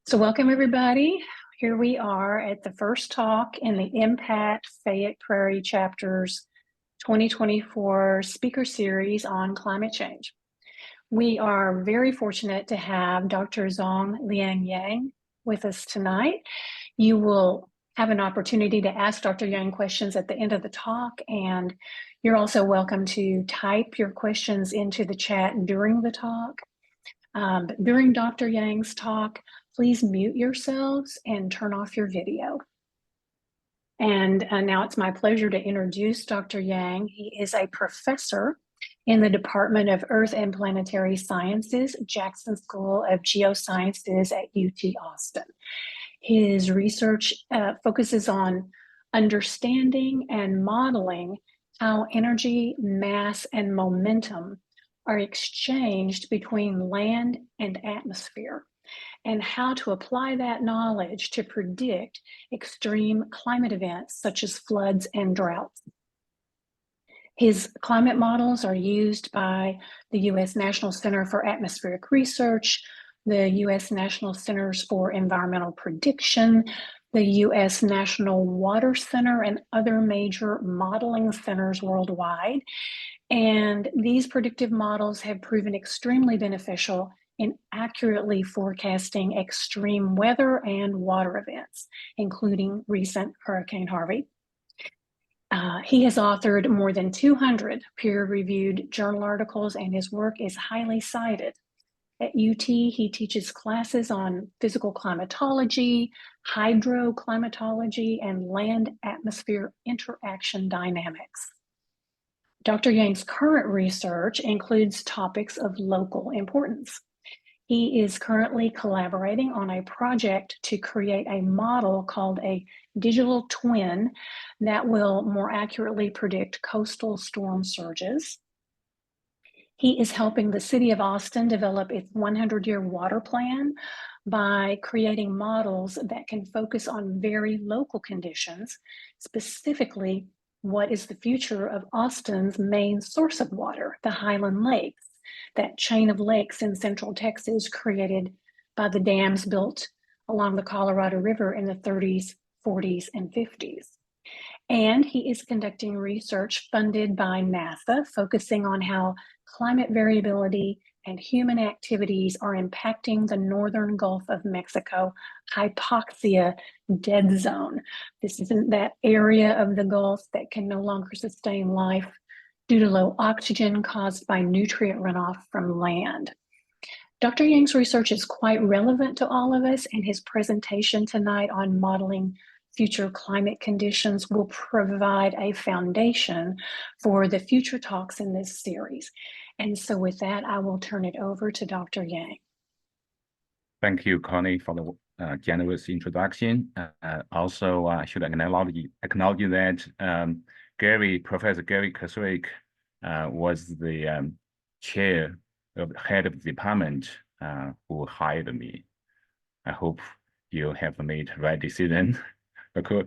So welcome everybody. Here we are at the first talk in the Impact Fayette Prairie Chapters 2024 speaker series on climate change. We are very fortunate to have Dr. Zong-Liang with us tonight. You will have an opportunity to ask Dr. Yang questions at the end of the talk, and you're also welcome to type your questions into the chat during the talk. But during Dr. Yang's talk, please mute yourselves and turn off your video. And now it's my pleasure to introduce Dr. Yang. He is a professor in the Department of Earth and Planetary Sciences, Jackson School of Geosciences at UT Austin. His research focuses on understanding and modeling how energy, mass, and momentum are exchanged between land and atmosphere, and how to apply that knowledge to predict extreme climate events such as floods and droughts. His climate models are used by the U.S. National Center for Atmospheric Research, the U.S. National Centers for Environmental Prediction, the U.S. National Water Center, and other major modeling centers worldwide. And these predictive models have proven extremely beneficial in accurately forecasting extreme weather and water events, including recent Hurricane Harvey. He has authored more than 200 peer-reviewed journal articles, and his work is highly cited. At UT, he teaches classes on physical climatology, hydroclimatology, and land-atmosphere interaction dynamics. Dr. Yang's current research includes topics of local importance. He is currently collaborating on a project to create a model called a digital twin that will more accurately predict coastal storm surges. He is helping the city of Austin develop its 100-year water plan by creating models that can focus on very local conditions, specifically what is the future of Austin's main source of water, the Highland Lakes, that chain of lakes in central Texas created by the dams built along the Colorado River in the 30s, 40s, and 50s. And he is conducting research funded by NASA, focusing on how climate variability and human activities are impacting the northern Gulf of Mexico hypoxia dead zone. This is that area of the Gulf that can no longer sustain life due to low oxygen caused by nutrient runoff from land. Dr. Yang's research is quite relevant to all of us, and his presentation tonight on modeling future climate conditions will provide a foundation for the future talks in this series. And so with that, I will turn it over to Dr. Yang. Thank you, Connie, for the generous introduction. Also, I should acknowledge that Professor Gary Keswick was the head of the department who hired me. I hope you have made the right decision. Because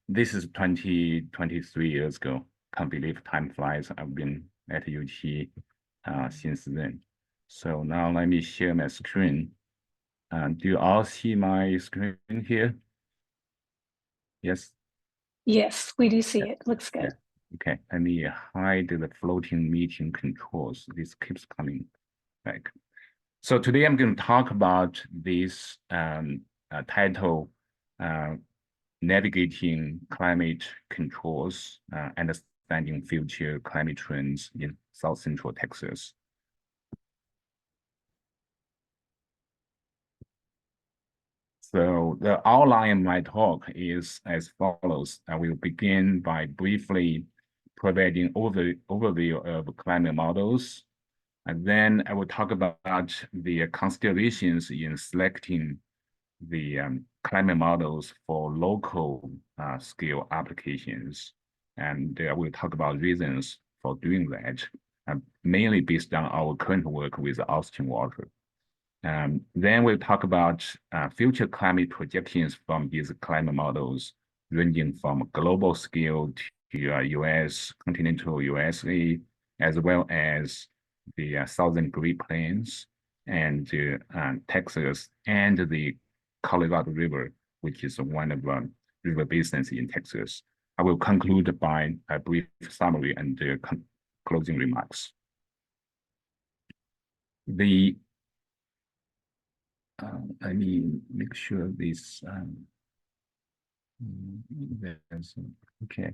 this is 23 years ago. Can't believe time flies. I've been at UT since then. So now let me share my screen. Do you all see my screen here? Yes? Yes, we do see it. Looks good. Yeah. Okay, let me hide the floating meeting controls. This keeps coming back. So today I'm going to talk about this title, Navigating Climate Controls, Understanding Future Climate Trends in South Central Texas. So the outline of my talk is as follows. I will begin by briefly providing overview of climate models, and then I will talk about the considerations in selecting the climate models for local scale applications. And I will talk about reasons for doing that, mainly based on our current work with Austin Water. Then we'll talk about future climate projections from these climate models, ranging from global scale to US, continental USA, as well as the Southern Great Plains. and Texas, and the Colorado River, which is one of river basins in Texas. I will conclude by a brief summary and closing remarks. Let me make sure this okay.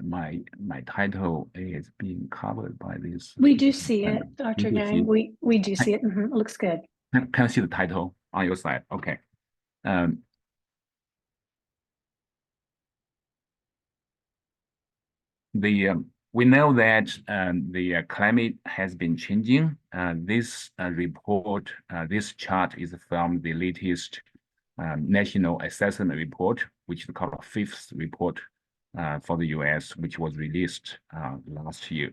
My title is being covered by this. We do see it, You Dr. do Yang. see- We do see it. It looks good. Can I see the title on your side? Okay. We know that the climate has been changing. This report, this chart is from the latest National Assessment Report, which is called fifth report for the US, which was released last year.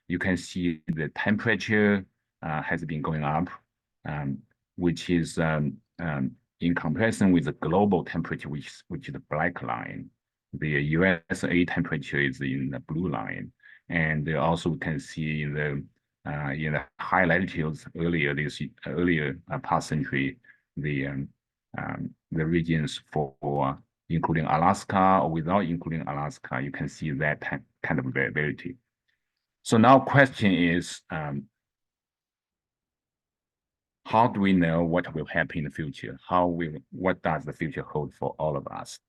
You can see the temperature has been going up, which is in comparison with the global temperature, which is the black line. The USA temperature is in the blue line, and also can see in the high latitudes earlier past century, the regions for including Alaska or without including Alaska, you can see that kind of variability. So now question is, how do we know what will happen in the future? What does the future hold for all of us?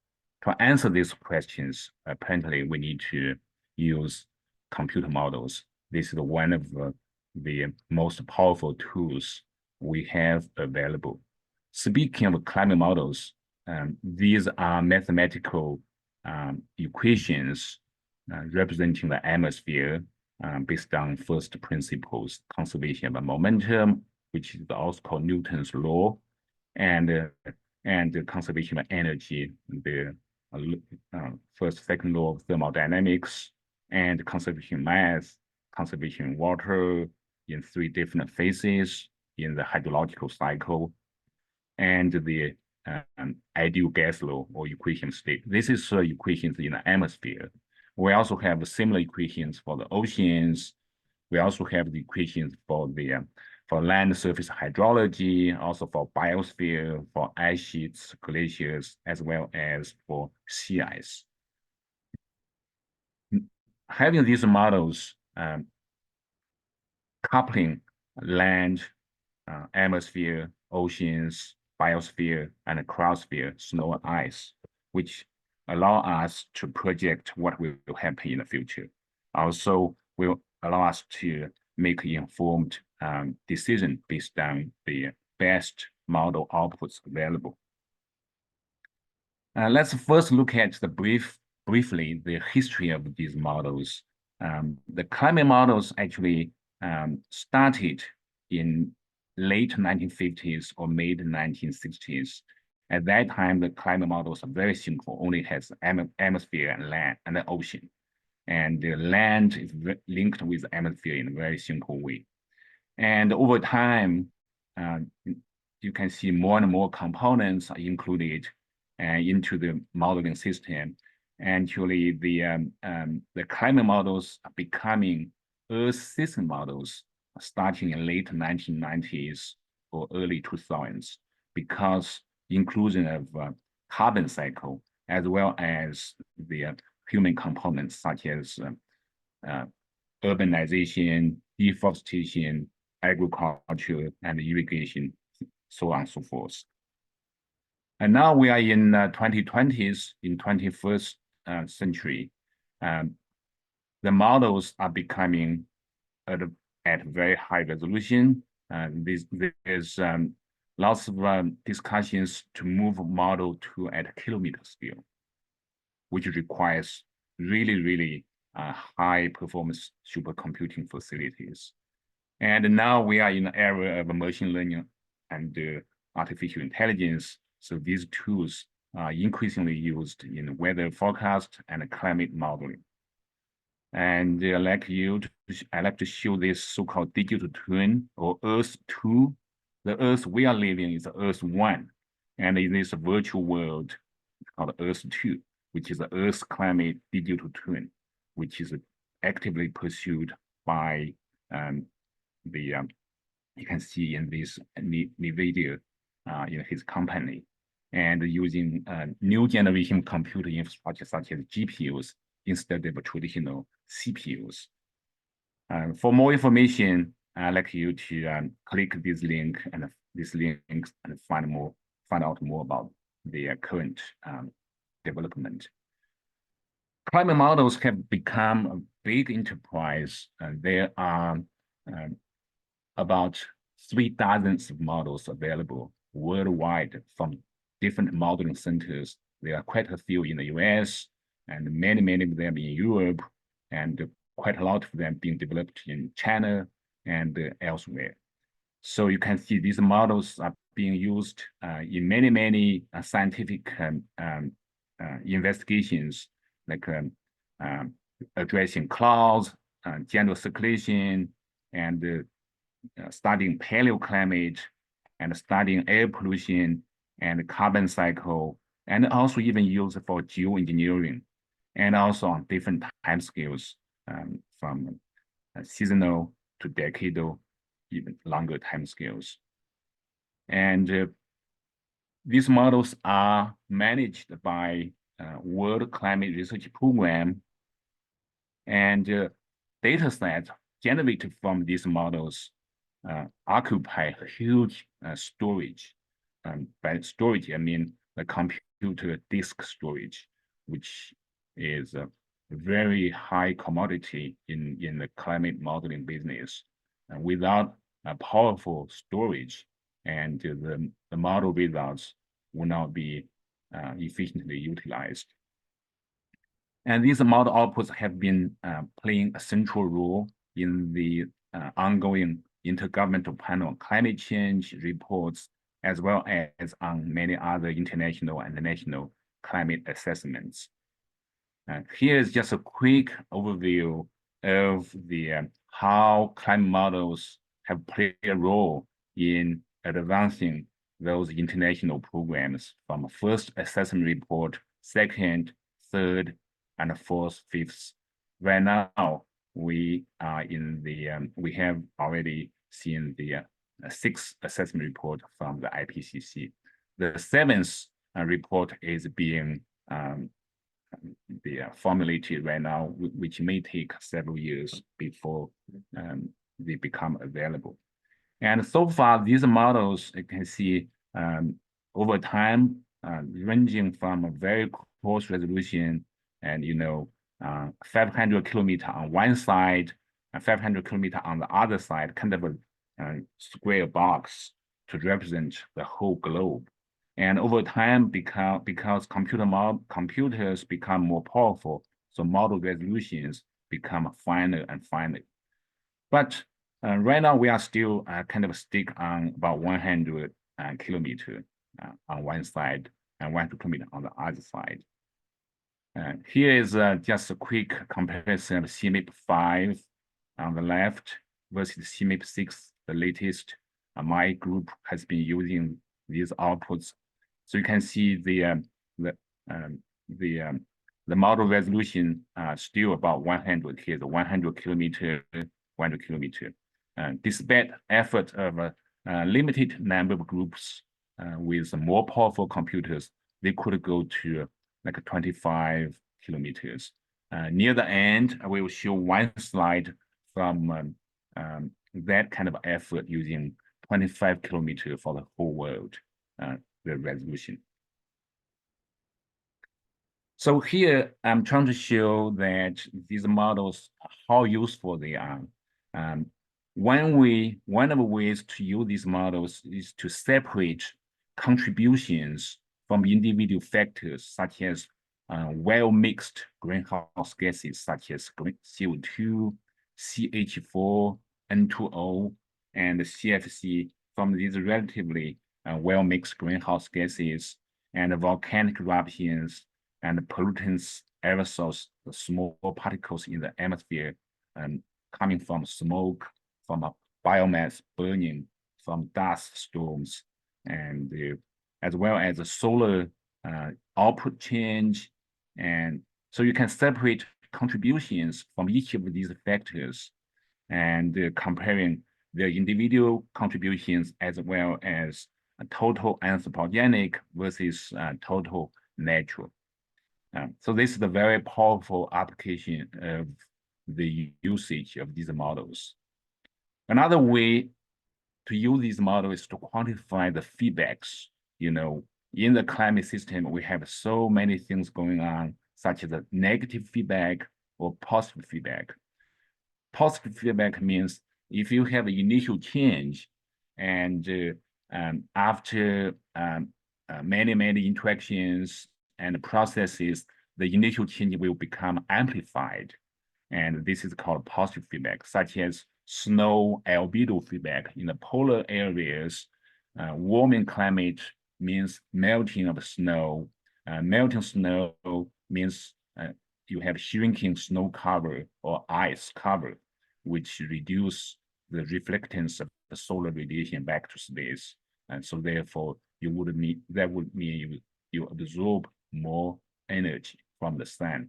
To answer these questions, apparently we need to use computer models. This is one of the most powerful tools we have available. Speaking of climate models, these are mathematical equations representing the atmosphere based on first principles, conservation of momentum, which is also called Newton's law, and the conservation of energy, the second law of thermodynamics, and conservation mass, conservation water in 3 different phases in the hydrological cycle, and the ideal gas law or equation state. This is equations in the atmosphere. We also have similar equations for the oceans. We also have the equations for land surface hydrology, also for biosphere, for ice sheets, glaciers, as well as for sea ice. Having these models coupling land, atmosphere, oceans, biosphere, and cryosphere, snow and ice, which allow us to project what will happen in the future. Also will allow us to make informed decision based on the best model outputs available. Let's first look at briefly the history of these models. The climate models actually started in late 1950s or mid 1960s. At that time, the climate models are very simple, only has atmosphere and land and the ocean. And the land is linked with the atmosphere in a very simple way. And over time, you can see more and more components are included into the modeling system. Actually, the climate models are becoming Earth system models starting in late 1990s or early 2000s, because inclusion of carbon cycle as well as the human components such as urbanization, deforestation, agriculture, and irrigation, so on and so forth. And now we are in 2020s, in 21st century. The models are becoming at very high resolution. There's lots of discussions to move model to at kilometer scale, which requires really high performance supercomputing facilities. And now we are in the era of machine learning and artificial intelligence. So these tools are increasingly used in weather forecast and climate modeling. And I'd like to show this so-called digital twin or Earth 2. The Earth we are living is Earth 1. And in this virtual world, it's called Earth 2, which is the Earth climate digital twin, which is actively pursued by the you can see in this video in his company, and using new generation computer infrastructure such as GPUs instead of traditional CPUs. For more information, I'd like you to click this link and find out more about the current development. Climate models have become a big enterprise. There are about 3,000 models available worldwide from different modeling centers. There are quite a few in the US and many of them in Europe, and quite a lot of them being developed in China and elsewhere. So you can see these models are being used in many scientific investigations, like addressing clouds, general circulation, and studying paleoclimate, and studying air pollution and carbon cycle, and also even used for geoengineering, and also on different timescales, from seasonal to decadal, even longer timescales. And these models are managed by World Climate Research Program, and data sets generated from these models occupy huge storage. By storage, I mean the computer disk storage, which is a very high commodity in the climate modeling business. Without a powerful storage, and the model results will not be efficiently utilized. And these model outputs have been playing a central role in the ongoing Intergovernmental Panel on Climate Change reports, as well as on many other international and national climate assessments. Here is just a quick overview of the how climate models have played a role in advancing those international programs from first assessment report, second, third, and fourth, fifth. Right now, we are in the we have already seen the sixth assessment report from the IPCC. The seventh report is being formulated right now, which may take several years before they become available. And so far, these models, you can see over time, ranging from a very close resolution and 500 kilometer on one side and 500 kilometer on the other side, kind of a square box to represent the whole globe. And over time, because computers become more powerful, so model resolutions become finer and finer. But right now, we are still kind of stick on about 100 kilometer on one side and 100 kilometer on the other side. Here is just a quick comparison of CMIP-5 on the left versus CMIP-6, the latest. My group has been using these outputs. So you can see the model resolution still about 100. Here's 100 kilometer, 100 kilometer. Despite effort of a limited number of groups with more powerful computers, they could go to like 25 kilometers. Near the end, I will show one slide from that kind of effort using 25 kilometers for the whole world, the resolution. So here, I'm trying to show that these models, how useful they are. One of the ways to use these models is to separate contributions from individual factors, such as well-mixed greenhouse gases, such as CO2, CH4, N2O, and CFC, from these relatively well-mixed greenhouse gases and volcanic eruptions and pollutants, aerosols, the small particles in the atmosphere, coming from smoke, from biomass burning, from dust storms, and as well as the solar output change. And so you can separate contributions from each of these factors and comparing their individual contributions as well as total anthropogenic versus total natural. So this is a very powerful application of the usage of these models. Another way to use these models is to quantify the feedbacks. In the climate system, we have so many things going on, such as a negative feedback or positive feedback. Positive feedback means if you have an initial change and after many interactions and processes, the initial change will become amplified. And this is called positive feedback, such as snow albedo feedback in the polar areas. Warming climate means melting of snow. Melting snow means you have shrinking snow cover or ice cover, which reduce the reflectance of the solar radiation back to space. And so therefore, that would mean you absorb more energy from the sun.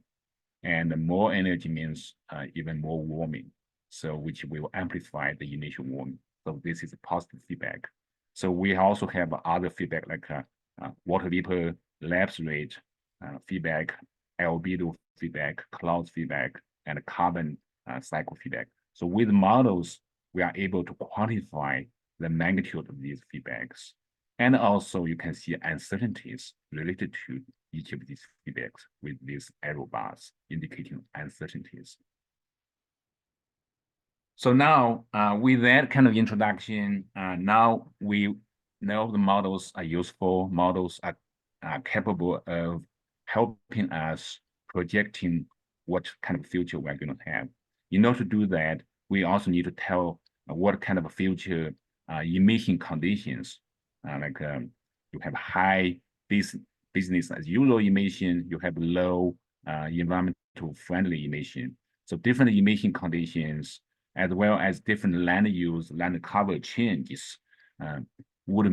And more energy means even more warming, so which will amplify the initial warming. So this is a positive feedback. So we also have other feedback like water vapor lapse rate feedback, albedo feedback, cloud feedback, and carbon cycle feedback. So with models, we are able to quantify the magnitude of these feedbacks. And also you can see uncertainties related to each of these feedbacks with these arrow bars indicating uncertainties. So now with that kind of introduction, now we know the models are useful. Models are capable of helping us projecting what kind of future we're going to have. In order to do that, we also need to tell what kind of future emission conditions, like you have high business as usual emission, you have low environmental friendly emission. So different emission conditions, as well as different land use, land cover changes, would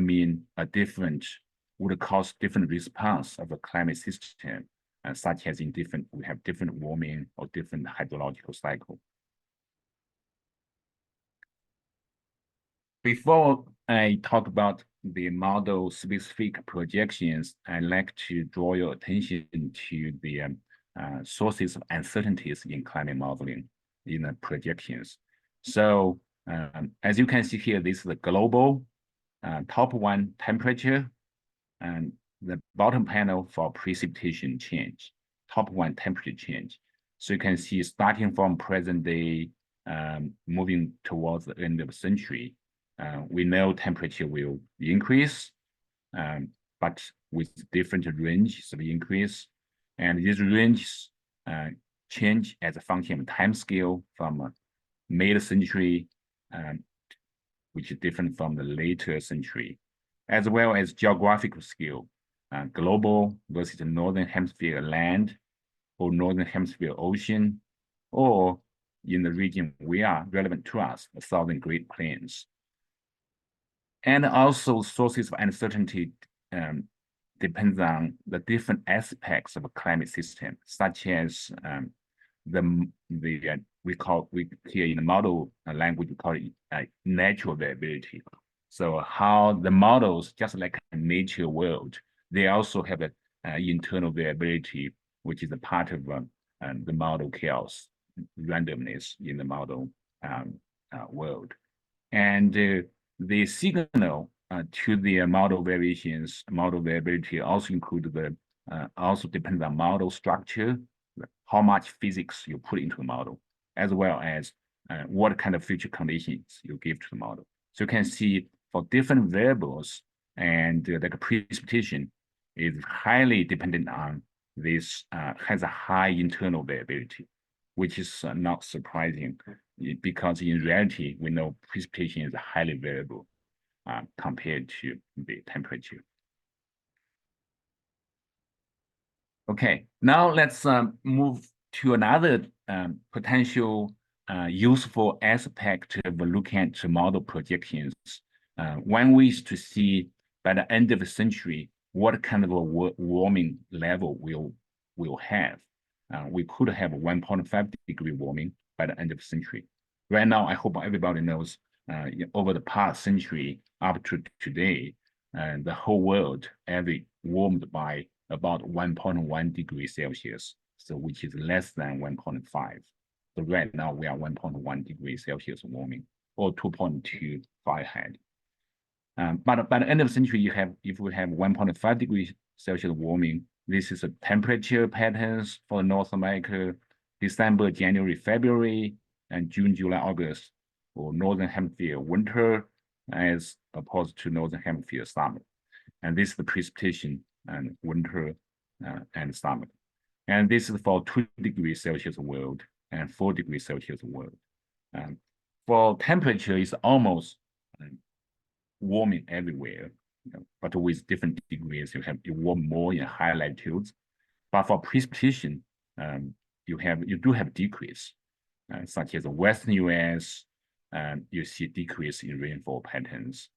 cause different response of a climate system, such as we have different warming or different hydrological cycle. Before I talk about the model specific projections, I'd like to draw your attention to the sources of uncertainties in climate modeling in the projections. So as you can see here, this is the global top one temperature, and the bottom panel for precipitation change, top one temperature change. So you can see starting from present day, moving towards the end of the century, we know temperature will increase, but with different ranges of increase. And these ranges change as a function of time scale from mid-century, which is different from the later century, as well as geographical scale, global versus the northern hemisphere land or northern hemisphere ocean, or in the region we are relevant to us, the southern Great Plains. And also sources of uncertainty depends on the different aspects of a climate system, such as we here in the model language, we call it natural variability. So how the models, just like a nature world, they also have an internal variability, which is a part of the model chaos, randomness in the model world. And the signal to the model variations, model variability also include also depends on model structure, how much physics you put into the model, as well as what kind of future conditions you give to the model. So you can see for different variables, and like precipitation is highly dependent on this, has a high internal variability, which is not surprising because in reality, we know precipitation is highly variable compared to the temperature. Okay, now let's move to another potential useful aspect of looking at model projections. One way is to see by the end of the century what kind of a warming level we'll have. We could have 1.5 degree warming by the end of the century. Right now, I hope everybody knows over the past century up to today, and the whole world every warmed by about 1.1 degrees Celsius, so which is less than 1.5. So right now we are 1.1 degrees Celsius warming, or 2.2 Fahrenheit. But by the end of the century, if we have 1.5 degrees Celsius warming, this is a temperature patterns for North America, December, January, February, and June, July, August for Northern Hemisphere winter, as opposed to Northern Hemisphere summer. And this is the precipitation and winter and summer. And this is for 2 degrees Celsius world and 4 degrees Celsius world. For temperature, it's almost warming everywhere, but with different degrees. You warm more in high latitudes. But for precipitation, you do have decrease, such as the Western US, you see decrease in rainfall patterns,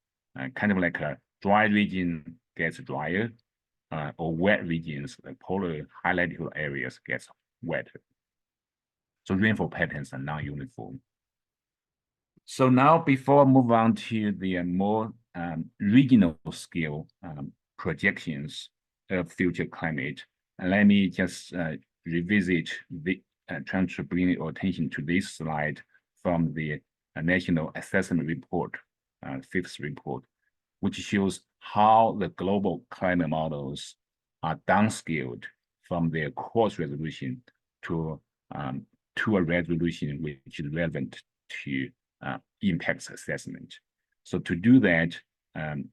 kind of like a dry region gets drier, or wet regions, like polar high latitude areas gets wetter. So rainfall patterns are non-uniform. So now, before I move on to the more regional scale projections of future climate, let me just revisit trying to bring your attention to this slide from the National Assessment Report, 5th report, which shows how the global climate models are downscaled from their coarse resolution to a resolution which is relevant to impacts assessment. So to do that,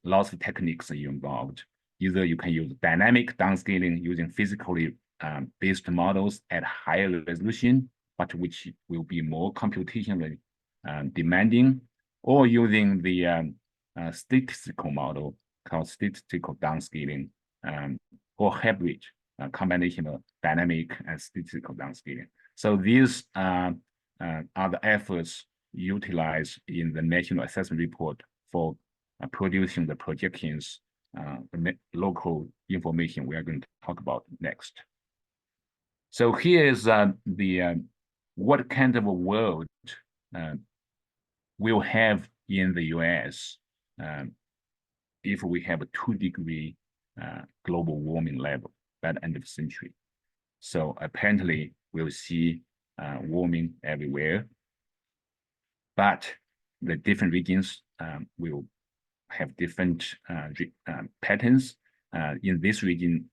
lots of techniques are involved. Either you can use dynamic downscaling using physically based models at higher resolution, but which will be more computationally demanding, or using the statistical model called statistical downscaling, or hybrid combination of dynamic and statistical downscaling. So these are the efforts utilized in the National Assessment Report for producing the projections, the local information we are going to talk about next. So here is what kind of a world we'll have in the US if we have a 2-degree global warming level by the end of the century. So apparently we'll see warming everywhere, but the different regions will have different patterns. In this region,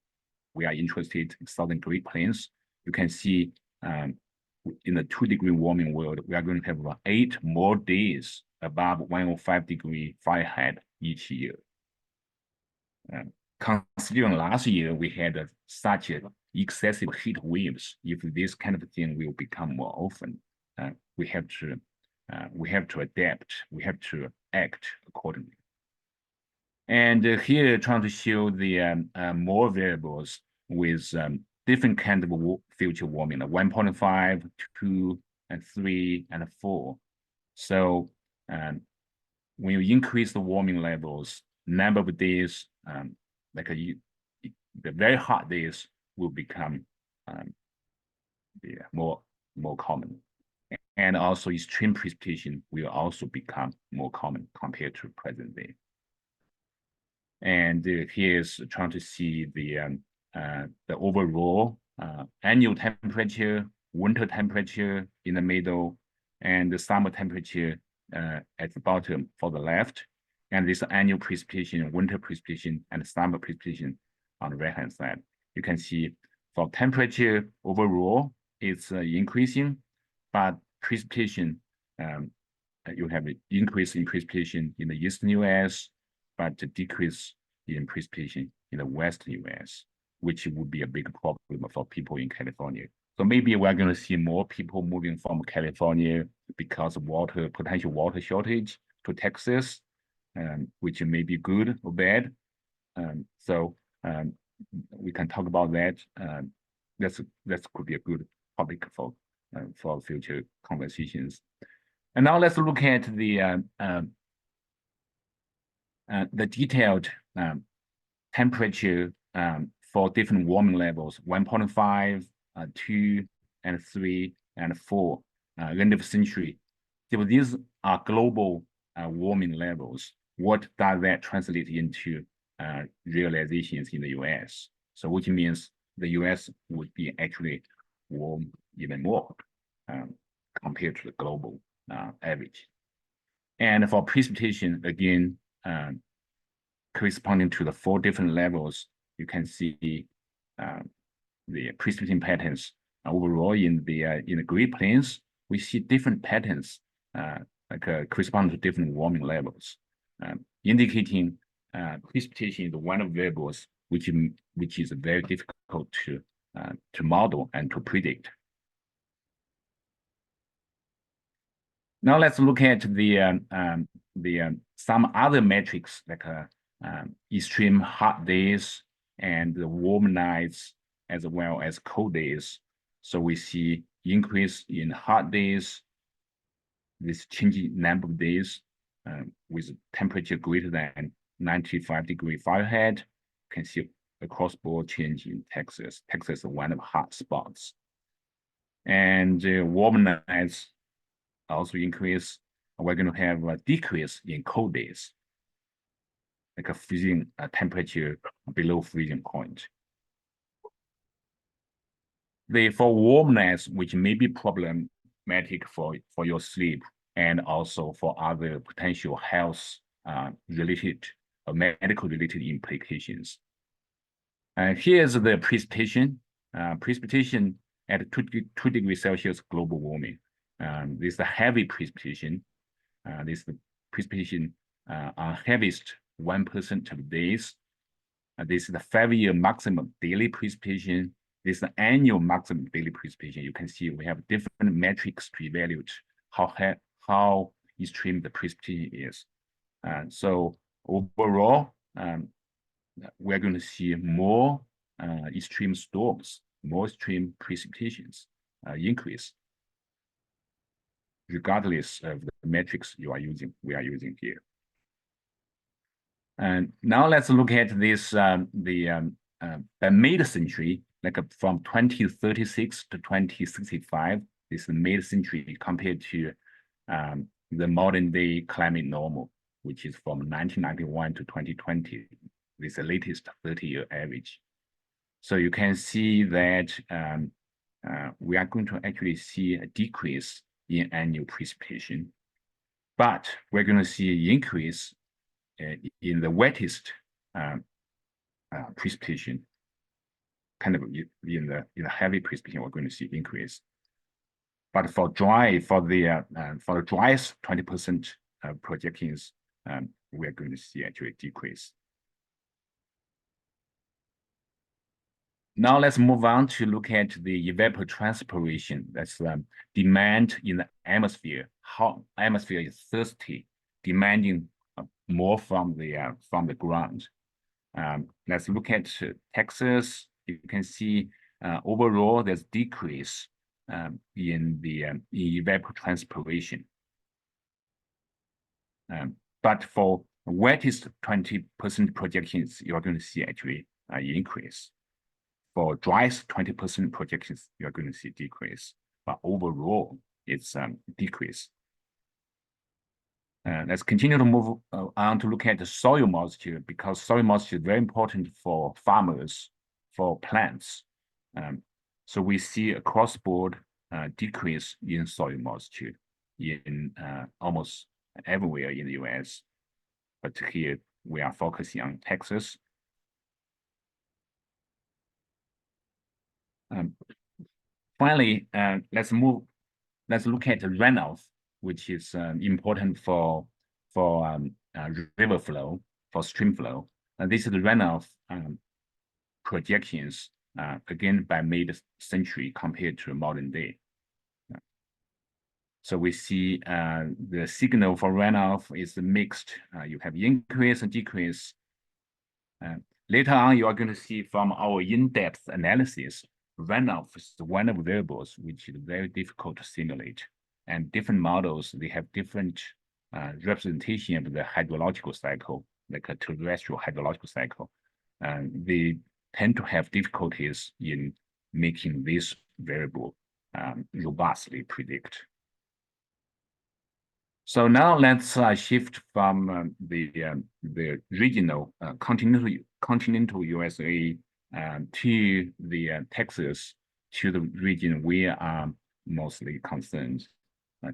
we are interested in Southern Great Plains. You can see in the 2-degree warming world, we are going to have about 8 more days above 105 degree Fahrenheit each year. Considering last year we had such excessive heat waves, if this kind of thing will become more often, we have to adapt. We have to act accordingly. And here, trying to show the more variables with different kind of future warming, like 1.5, 2, and 3, and 4. So when you increase the warming levels, number of days, the very hot days will become more common. And also extreme precipitation will also become more common compared to present day. And here's trying to see the overall annual temperature, winter temperature in the middle, and the summer temperature at the bottom for the left. And this annual precipitation, winter precipitation, and summer precipitation on the right-hand side. You can see for temperature overall, it's increasing, but precipitation, you have an increase in precipitation in the eastern US, but a decrease in precipitation in the western US, which would be a big problem for people in California. So maybe we're going to see more people moving from California because of potential water shortage to Texas, which may be good or bad. So we can talk about that. That could be a good topic for future conversations. And now let's look at the detailed temperature for different warming levels: 1.5, 2, and 3, and 4, end of century. So these are global warming levels. What does that translate into realizations in the US? So which means the US would be actually warm even more compared to the global average. And for precipitation, again, corresponding to the 4 different levels, you can see the precipitation patterns overall in the Great Plains. We see different patterns corresponding to different warming levels, indicating precipitation is one of the variables which is very difficult to model and to predict. Now let's look at some other metrics like extreme hot days and the warm nights as well as cold days. So we see increase in hot days, this changing number of days with temperature greater than 95 degrees Fahrenheit. You can see across board change in Texas. Texas is one of the hot spots. And warm nights also increase. We're going to have a decrease in cold days, like a freezing temperature below freezing point. For warm nights, which may be problematic for your sleep and also for other potential health related or medical related implications. Here's the precipitation. Precipitation at 2 degrees Celsius global warming. This is the heavy precipitation. This is the precipitation on heaviest 1% of days. This is the 5-year maximum daily precipitation. This is the annual maximum daily precipitation. You can see we have different metrics to evaluate how extreme the precipitation is. So overall, we're going to see more extreme storms, more extreme precipitations increase, regardless of the metrics we are using here. And now let's look at this by mid-century, like from 2036 to 2065. This is mid-century compared to the modern day climate normal, which is from 1991 to 2020. This is the latest 30-year average. So you can see that we are going to actually see a decrease in annual precipitation, but we're going to see an increase in the wettest precipitation, kind of in the heavy precipitation, we're going to see increase. But for the driest 20% projections, we are going to see actually a decrease. Now let's move on to look at the evapotranspiration. That's demand in the atmosphere. How atmosphere is thirsty, demanding more from the ground. Let's look at Texas. You can see overall there's decrease in evapotranspiration. But for wettest 20% projections, you're going to see actually an increase. For driest 20% projections, you're going to see decrease. But overall, it's decrease. Let's continue to move on to look at the soil moisture, because soil moisture is very important for farmers, for plants. So we see across board decrease in soil moisture in almost everywhere in the US. But here we are focusing on Texas. Finally, let's look at the runoff, which is important for river flow, for stream flow. This is the runoff projections, again, by mid-century compared to modern day. So we see the signal for runoff is mixed. You have increase and decrease. Later on, you are going to see from our in-depth analysis, runoff is one of the variables which is very difficult to simulate. And different models, they have different representation of the hydrological cycle, like a terrestrial hydrological cycle. They tend to have difficulties in making this variable robustly predict. So now let's shift from the regional continental USA to the Texas, to the region we are mostly concerned.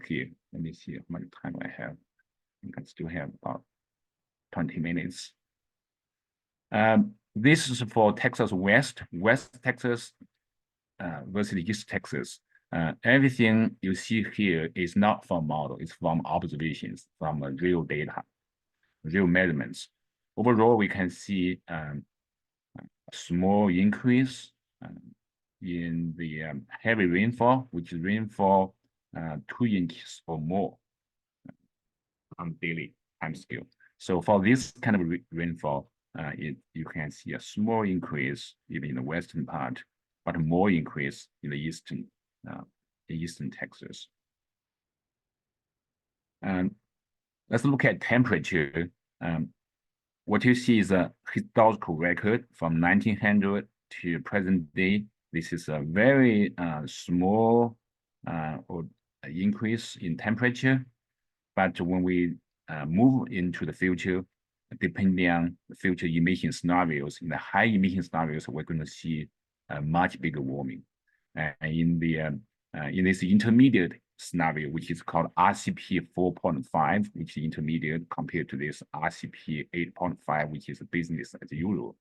Here, let me see how much time I have. I think I still have about 20 minutes. This is for Texas West Texas versus East Texas. Everything you see here is not from model, it's from observations, from real data, real measurements. Overall, we can see a small increase in the heavy rainfall, which is rainfall 2 inches or more on daily time scale. So for this kind of rainfall, you can see a small increase even in the western part, but more increase in the eastern Texas. And let's look at temperature. What you see is a historical record from 1900 to present day. This is a very small or increase in temperature. But when we move into the future, depending on the future emission scenarios, in the high emission scenarios, we're going to see a much bigger warming. In this intermediate scenario, which is called RCP 4.5, which is intermediate compared to this RCP 8.5, which is business as usual,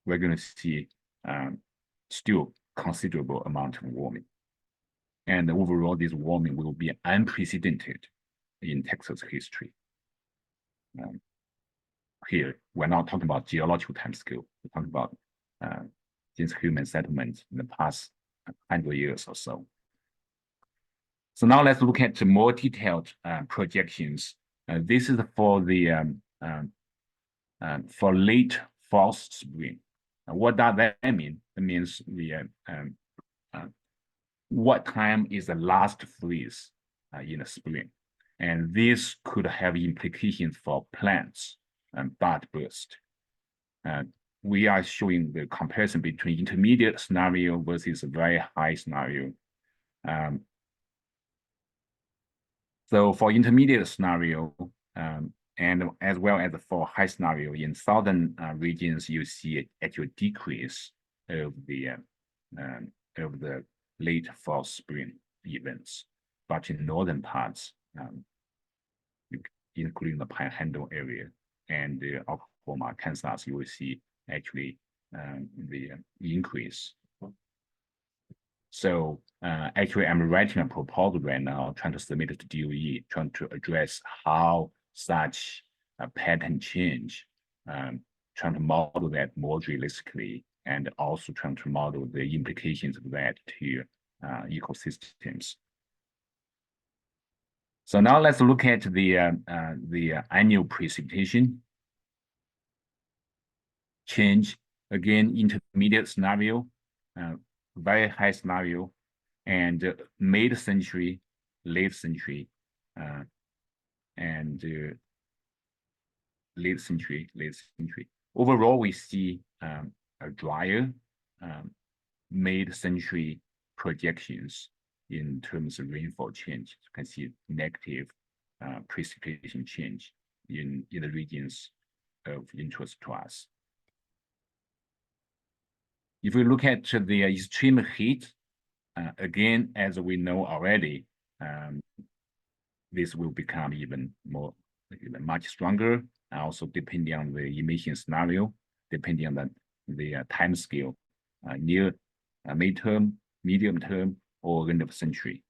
we're going to see still considerable amount of warming. And overall, this warming will be unprecedented in Texas history. Here, we're not talking about geological timescale. We're talking about since human settlement in the past 100 years or so. So now let's look at the more detailed projections. This is for the for late fall spring. What does that mean? It means the what time is the last freeze in the spring, and this could have implications for plants and bud burst. We are showing the comparison between intermediate scenario versus a very high scenario. So for intermediate scenario, and as well as for high scenario, in southern regions, you see actual decrease of the late fall spring events, but in northern parts, including the Panhandle area and Oklahoma, Kansas, you will see actually the increase. So actually, I'm writing a proposal right now, trying to submit it to DOE, trying to address how such a pattern change, trying to model that more realistically, and also trying to model the implications of that to ecosystems. So now let's look at the annual precipitation change. Again, intermediate scenario, very high scenario, and mid-century, late century, and late century. Overall, we see a drier mid-century projections in terms of rainfall change. You can see negative precipitation change in the regions of interest to us. If we look at the extreme heat, again, as we know already, this will become even much stronger. Also, depending on the emission scenario, depending on the time scale, near midterm, medium term, or end of century.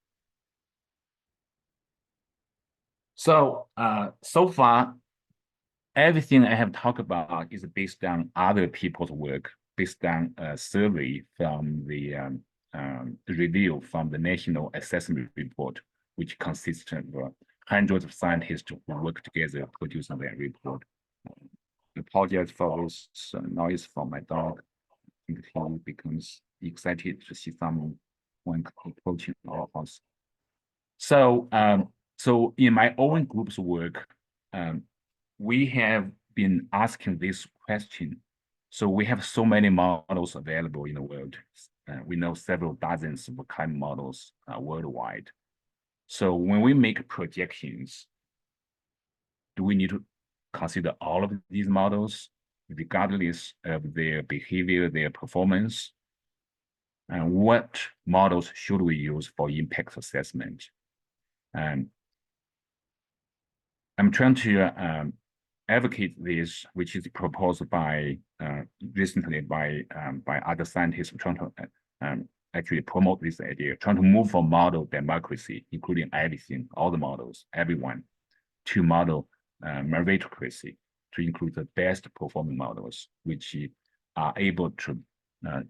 So, so far, everything I have talked about is based on other people's work, based on a survey from the review from the National Assessment Report, which consists of hundreds of scientists who work together producing that report. I apologize for this noise from my dog. I think he becomes excited to see someone approaching our house. So, so in my own group's work, we have been asking this question. So we have so many models available in the world. We know several dozens of climate models worldwide. So when we make projections, do we need to consider all of these models, regardless of their behavior, their performance? And what models should we use for impact assessment? And I'm trying to advocate this, which is proposed by recently by other scientists trying to actually promote this idea, trying to move from model democracy, including everything, all the models, everyone, to model meritocracy, to include the best performing models, which are able to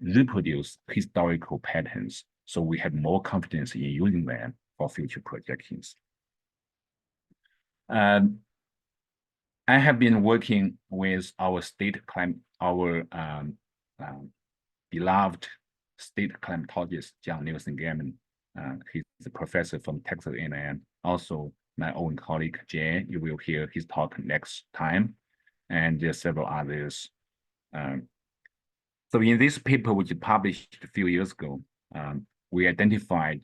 reproduce historical patterns, so we have more confidence in using them for future projections. I have been working with our beloved state climatologist, Zong-Liang. He's a professor from Texas A&M. Also, my own colleague, Jay, you will hear his talk next time, and there are several others. So in this paper, which is published a few years ago, we identified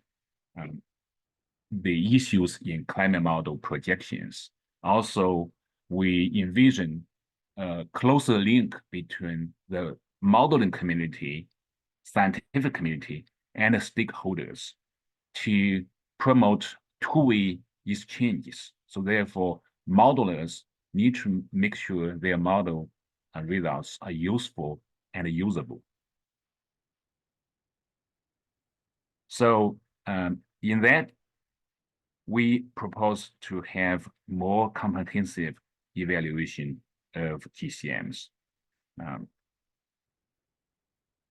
the issues in climate model projections. Also, we envision a closer link between the modeling community, scientific community, and the stakeholders to promote two-way exchanges. So therefore, modelers need to make sure their model results are useful and usable. So in that, we propose to have more comprehensive evaluation of GCMs.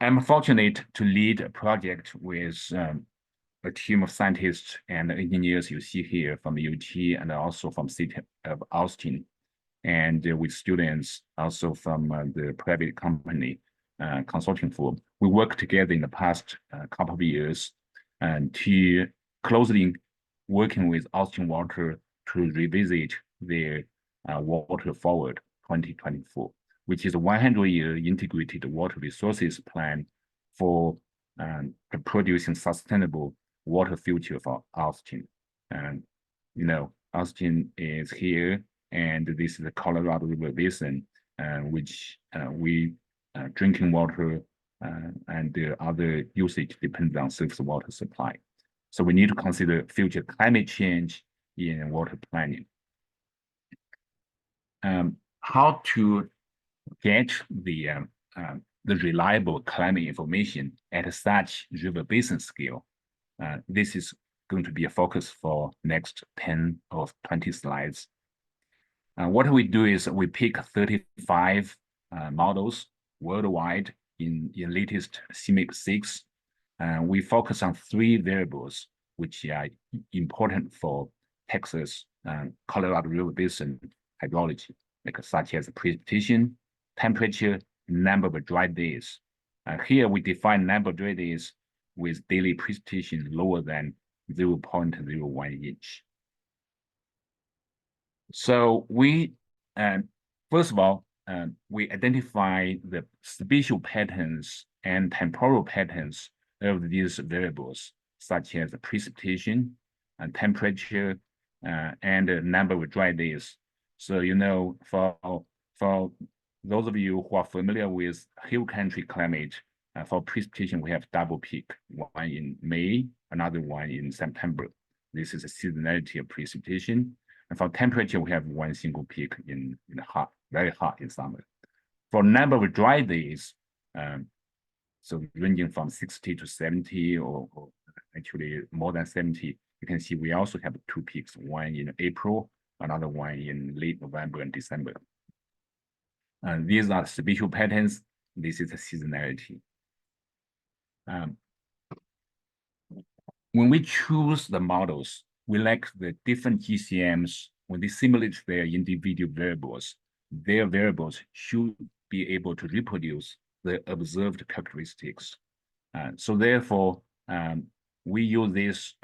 I'm fortunate to lead a project with a team of scientists and engineers you see here from the UT and also from City of Austin, and with students also from the private company consulting firm. We worked together in the past couple of years and to closely working with Austin Water to revisit their Water Forward 2024, which is a 100-year integrated water resources plan for producing sustainable water future for Austin. And Austin is here, and this is the Colorado River Basin, which we drinking water and the other usage depends on surface water supply. So we need to consider future climate change in water planning. How to get the reliable climate information at such river basin scale. This is going to be a focus for next 10 or 20 slides. What we do is we pick 35 models worldwide in latest CMIC 6. We focus on 3 variables, which are important for Texas, Colorado River Basin hydrology, such as precipitation, temperature, number of dry days. Here we define number of dry days with daily precipitation lower than 0.01 inch. So we, first of all, we identify the spatial patterns and temporal patterns of these variables, such as precipitation and temperature and the number of dry days. So, for those of you who are familiar with hill country climate, for precipitation, we have double peak, one in May, another one in September. This is a seasonality of precipitation. And for temperature, we have one single peak in hot, very hot in summer. For number of dry days, so ranging from 60 to 70 or actually more than 70, you can see we also have 2 peaks, one in April, another one in late November and December. And these are spatial patterns. This is a seasonality. When we choose the models, we like the different GCMs, when they simulate their individual variables, their variables should be able to reproduce the observed characteristics. So therefore, we use this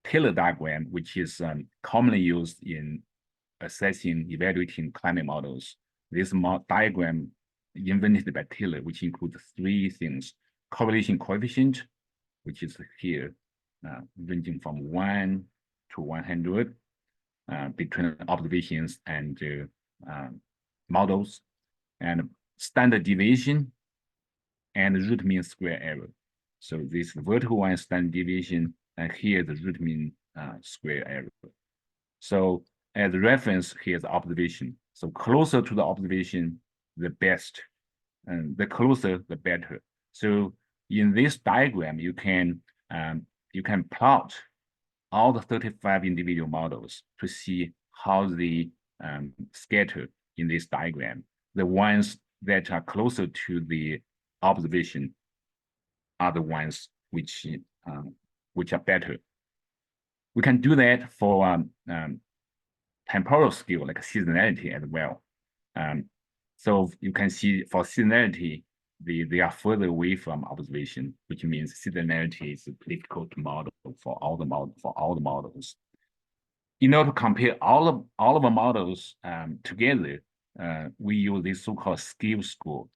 Taylor diagram, which is commonly used in assessing, evaluating climate models. This diagram invented by Taylor, which includes 3 things: correlation coefficient, which is here, ranging from 1 to 100 between observations and models, and standard deviation and root mean square error. So this vertical one standard deviation, and here the root mean square error. So as a reference, here's observation. So closer to the observation, the best, and the closer, the better. So in this diagram, you can plot all the 35 individual models to see how they scatter in this diagram. The ones that are closer to the observation are the ones which are better. We can do that for temporal scale, like seasonality as well. So you can see for seasonality, they are further away from observation, which means seasonality is difficult to model for all the models. In order to compare all of the models together, we use this so-called scale score,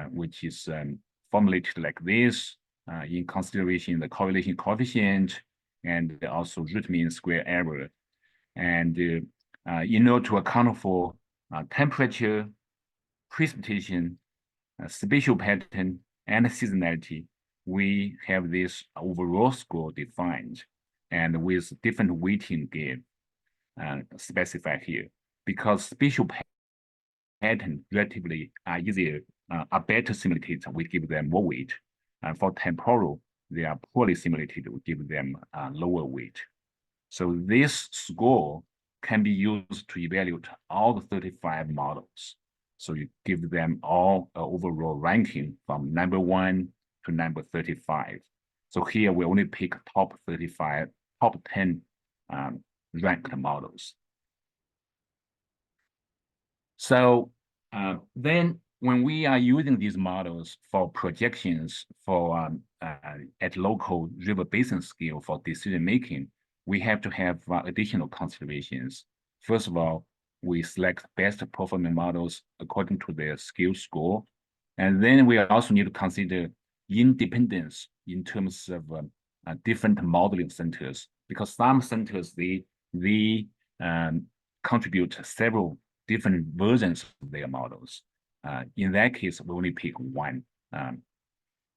which is formulated like this in consideration the correlation coefficient and also root mean square error. And in order to account for temperature, precipitation, spatial pattern, and seasonality, we have this overall score defined and with different weighting given specified here. Because spatial pattern relatively easier, are better simulated, we give them more weight. For temporal, they are poorly simulated, we give them lower weight. So this score can be used to evaluate all the 35 models. So you give them all overall ranking from number 1 to number 35. So here we only pick top 35, top 10 ranked models. So then when we are using these models for projections for at local river basin scale for decision making, we have to have additional considerations. First of all, we select best performing models according to their scale score. And then we also need to consider independence in terms of different modeling centers, because some centers, they contribute several different versions of their models. In that case, we only pick one.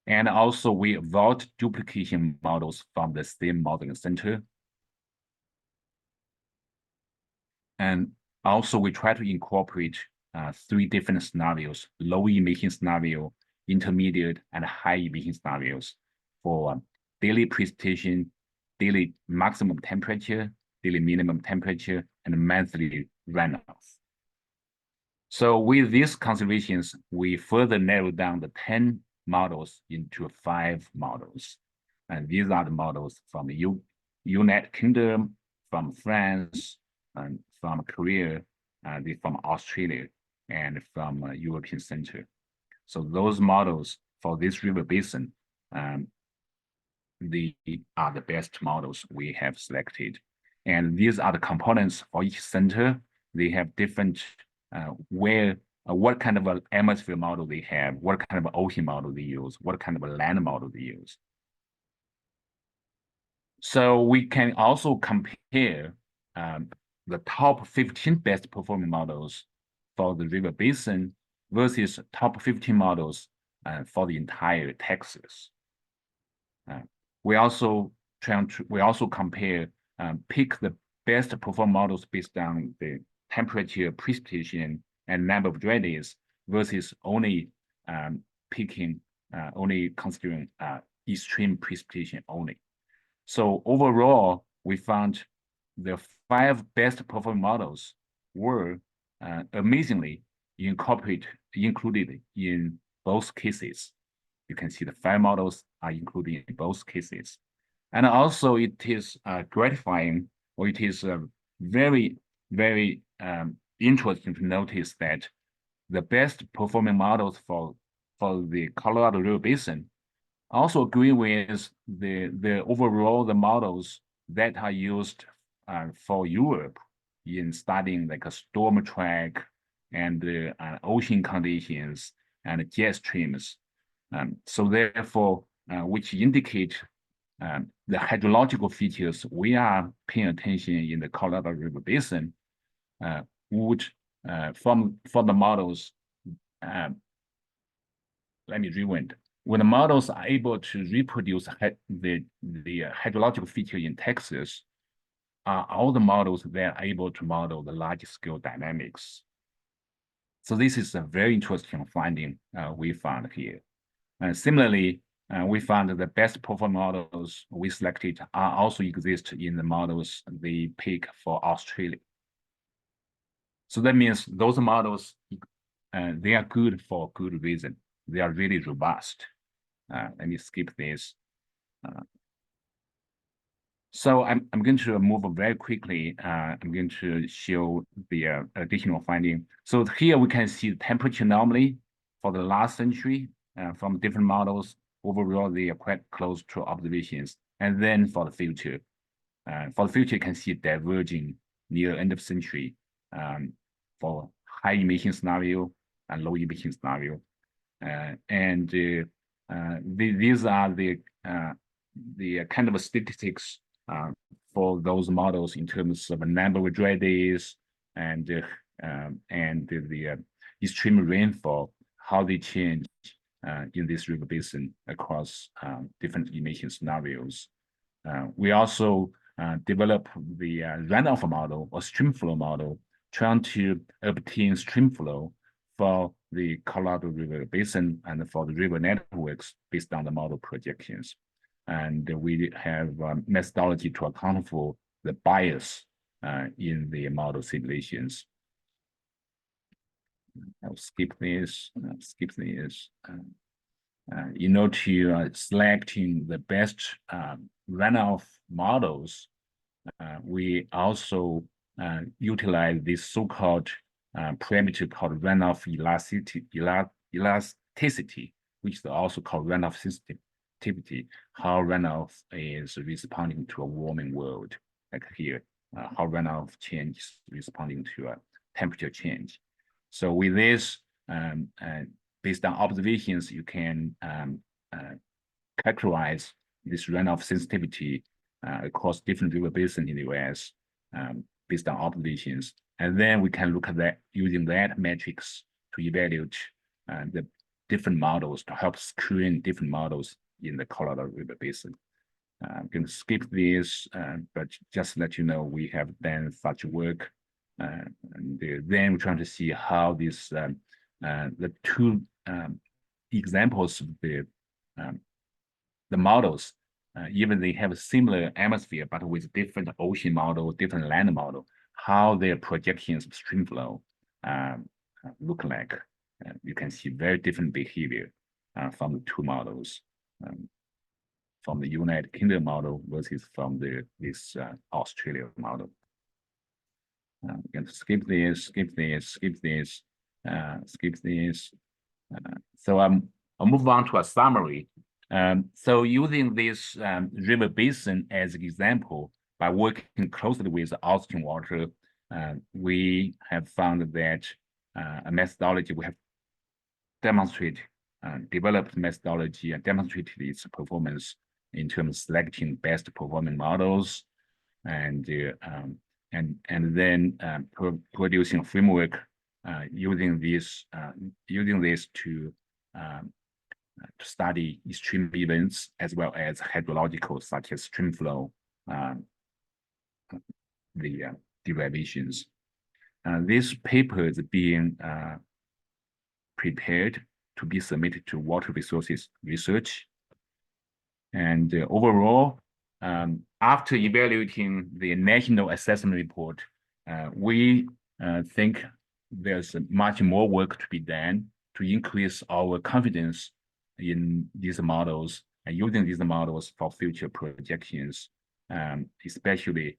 And also we avoid duplication models from the same modeling center. And also we try to incorporate 3 different scenarios: low emission scenario, intermediate, and high emission scenarios for daily precipitation, daily maximum temperature, daily minimum temperature, and monthly runoff. So with these considerations, we further narrow down the 10 models into 5 models. And these are the models from the United Kingdom, from France, and from Korea, from Australia, and from European Center. So those models for this river basin, they are the best models we have selected. And these are the components for each center. They have different what kind of an atmosphere model they have, what kind of an ocean model they use, what kind of a land model they use. So we can also compare the top 15 best performing models for the river basin versus top 15 models for the entire Texas. We also compare, pick the best performing models based on the temperature, precipitation, and number of dry days versus only only considering extreme precipitation only. So overall, we found the 5 best performing models were amazingly included in both cases. You can see the 5 models are included in both cases. And also it is gratifying, or it is very, very interesting to notice that the best performing models for the Colorado River Basin also agree with the overall the models that are used for Europe in studying like a storm track and ocean conditions and jet streams. So therefore, which indicate the hydrological features we are paying attention in the Colorado River Basin would, from the models, let me rewind. When the models are able to reproduce the hydrological feature in Texas, are all the models that are able to model the large-scale dynamics. So this is a very interesting finding we found here. Similarly, we found that the best performing models we selected are also exist in the models they pick for Australia. So that means those models, they are good for good reason. They are really robust. Let me skip this. So I'm going to move very quickly. I'm going to show the additional finding. So here we can see the temperature anomaly for the last century from different models. Overall, they are quite close to observations. And then for the future, you can see diverging near end of century for high emission scenario and low emission scenario. These are the kind of statistics for those models in terms of the number of dry days and the extreme rainfall, how they change in this river basin across different emission scenarios. We also develop the runoff model or stream flow model, trying to obtain stream flow for the Colorado River Basin and for the river networks based on the model projections. And we have methodology to account for the bias in the model simulations. I'll skip this, in order to selecting the best runoff models, we also utilize this so-called parameter called runoff elasticity, which is also called runoff sensitivity, how runoff is responding to a warming world, like here, how runoff change is responding to a temperature change. So with this, based on observations, you can characterize this runoff sensitivity across different river basins in the US based on observations. And then we can look at that using that metrics to evaluate the different models to help screen different models in the Colorado River Basin. I'm going to skip this, but just let you know we have done such work. And then we're trying to see how this the two examples of the models, even they have a similar atmosphere, but with different ocean model, different land model, how their projections of stream flow look like. You can see very different behavior from the two models, from the United Kingdom model versus from this Australia model. I'm going to skip this. So I'll move on to a summary. So using this river basin as an example, by working closely with Austin Water, we have found that a methodology we have demonstrated, developed methodology and demonstrated its performance in terms of selecting best performing models, and then producing a framework using this to study extreme events as well as hydrological, such as stream flow, the derivations. This paper is being prepared to be submitted to Water Resources Research. And overall, after evaluating the National Assessment Report, we think there's much more work to be done to increase our confidence in these models and using these models for future projections, especially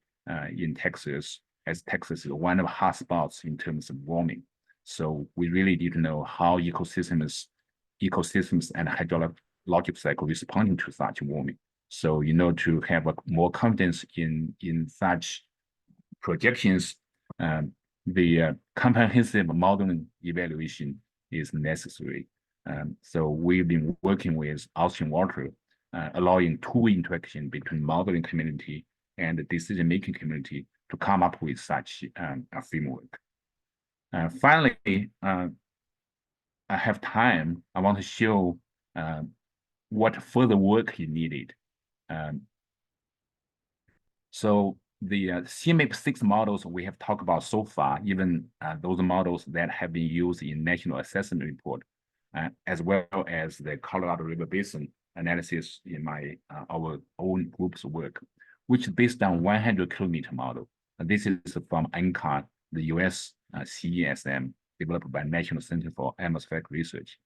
in Texas, as Texas is one of the hotspots in terms of warming. So we really need to know how ecosystems and hydrologic cycle responding to such warming. So to have more confidence in such projections, the comprehensive modeling evaluation is necessary. So we've been working with Austin Water allowing two interaction between modeling community and the decision-making community to come up with such a framework. Finally, I have time. I want to show what further work is needed. So the CMIP6 models we have talked about so far, even those models that have been used in National Assessment Report, as well as the Colorado River Basin analysis in our own group's work, which is based on 100-kilometer model. This is from NCAR, the US CESM, developed by National Center for Atmospheric Research.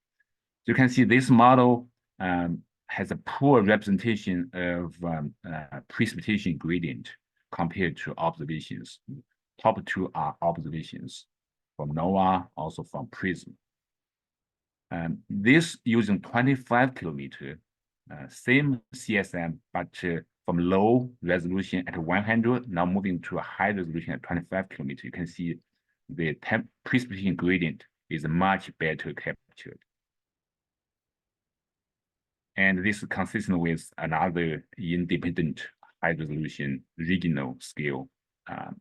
You can see this model has a poor representation of precipitation gradient compared to observations. Top two are observations from NOAA, also from PRISM. This using 25-kilometer, same CSM, but from low resolution at 100, now moving to a high resolution at 25-kilometer. You can see the precipitation gradient is much better captured. And this is consistent with another independent high-resolution regional scale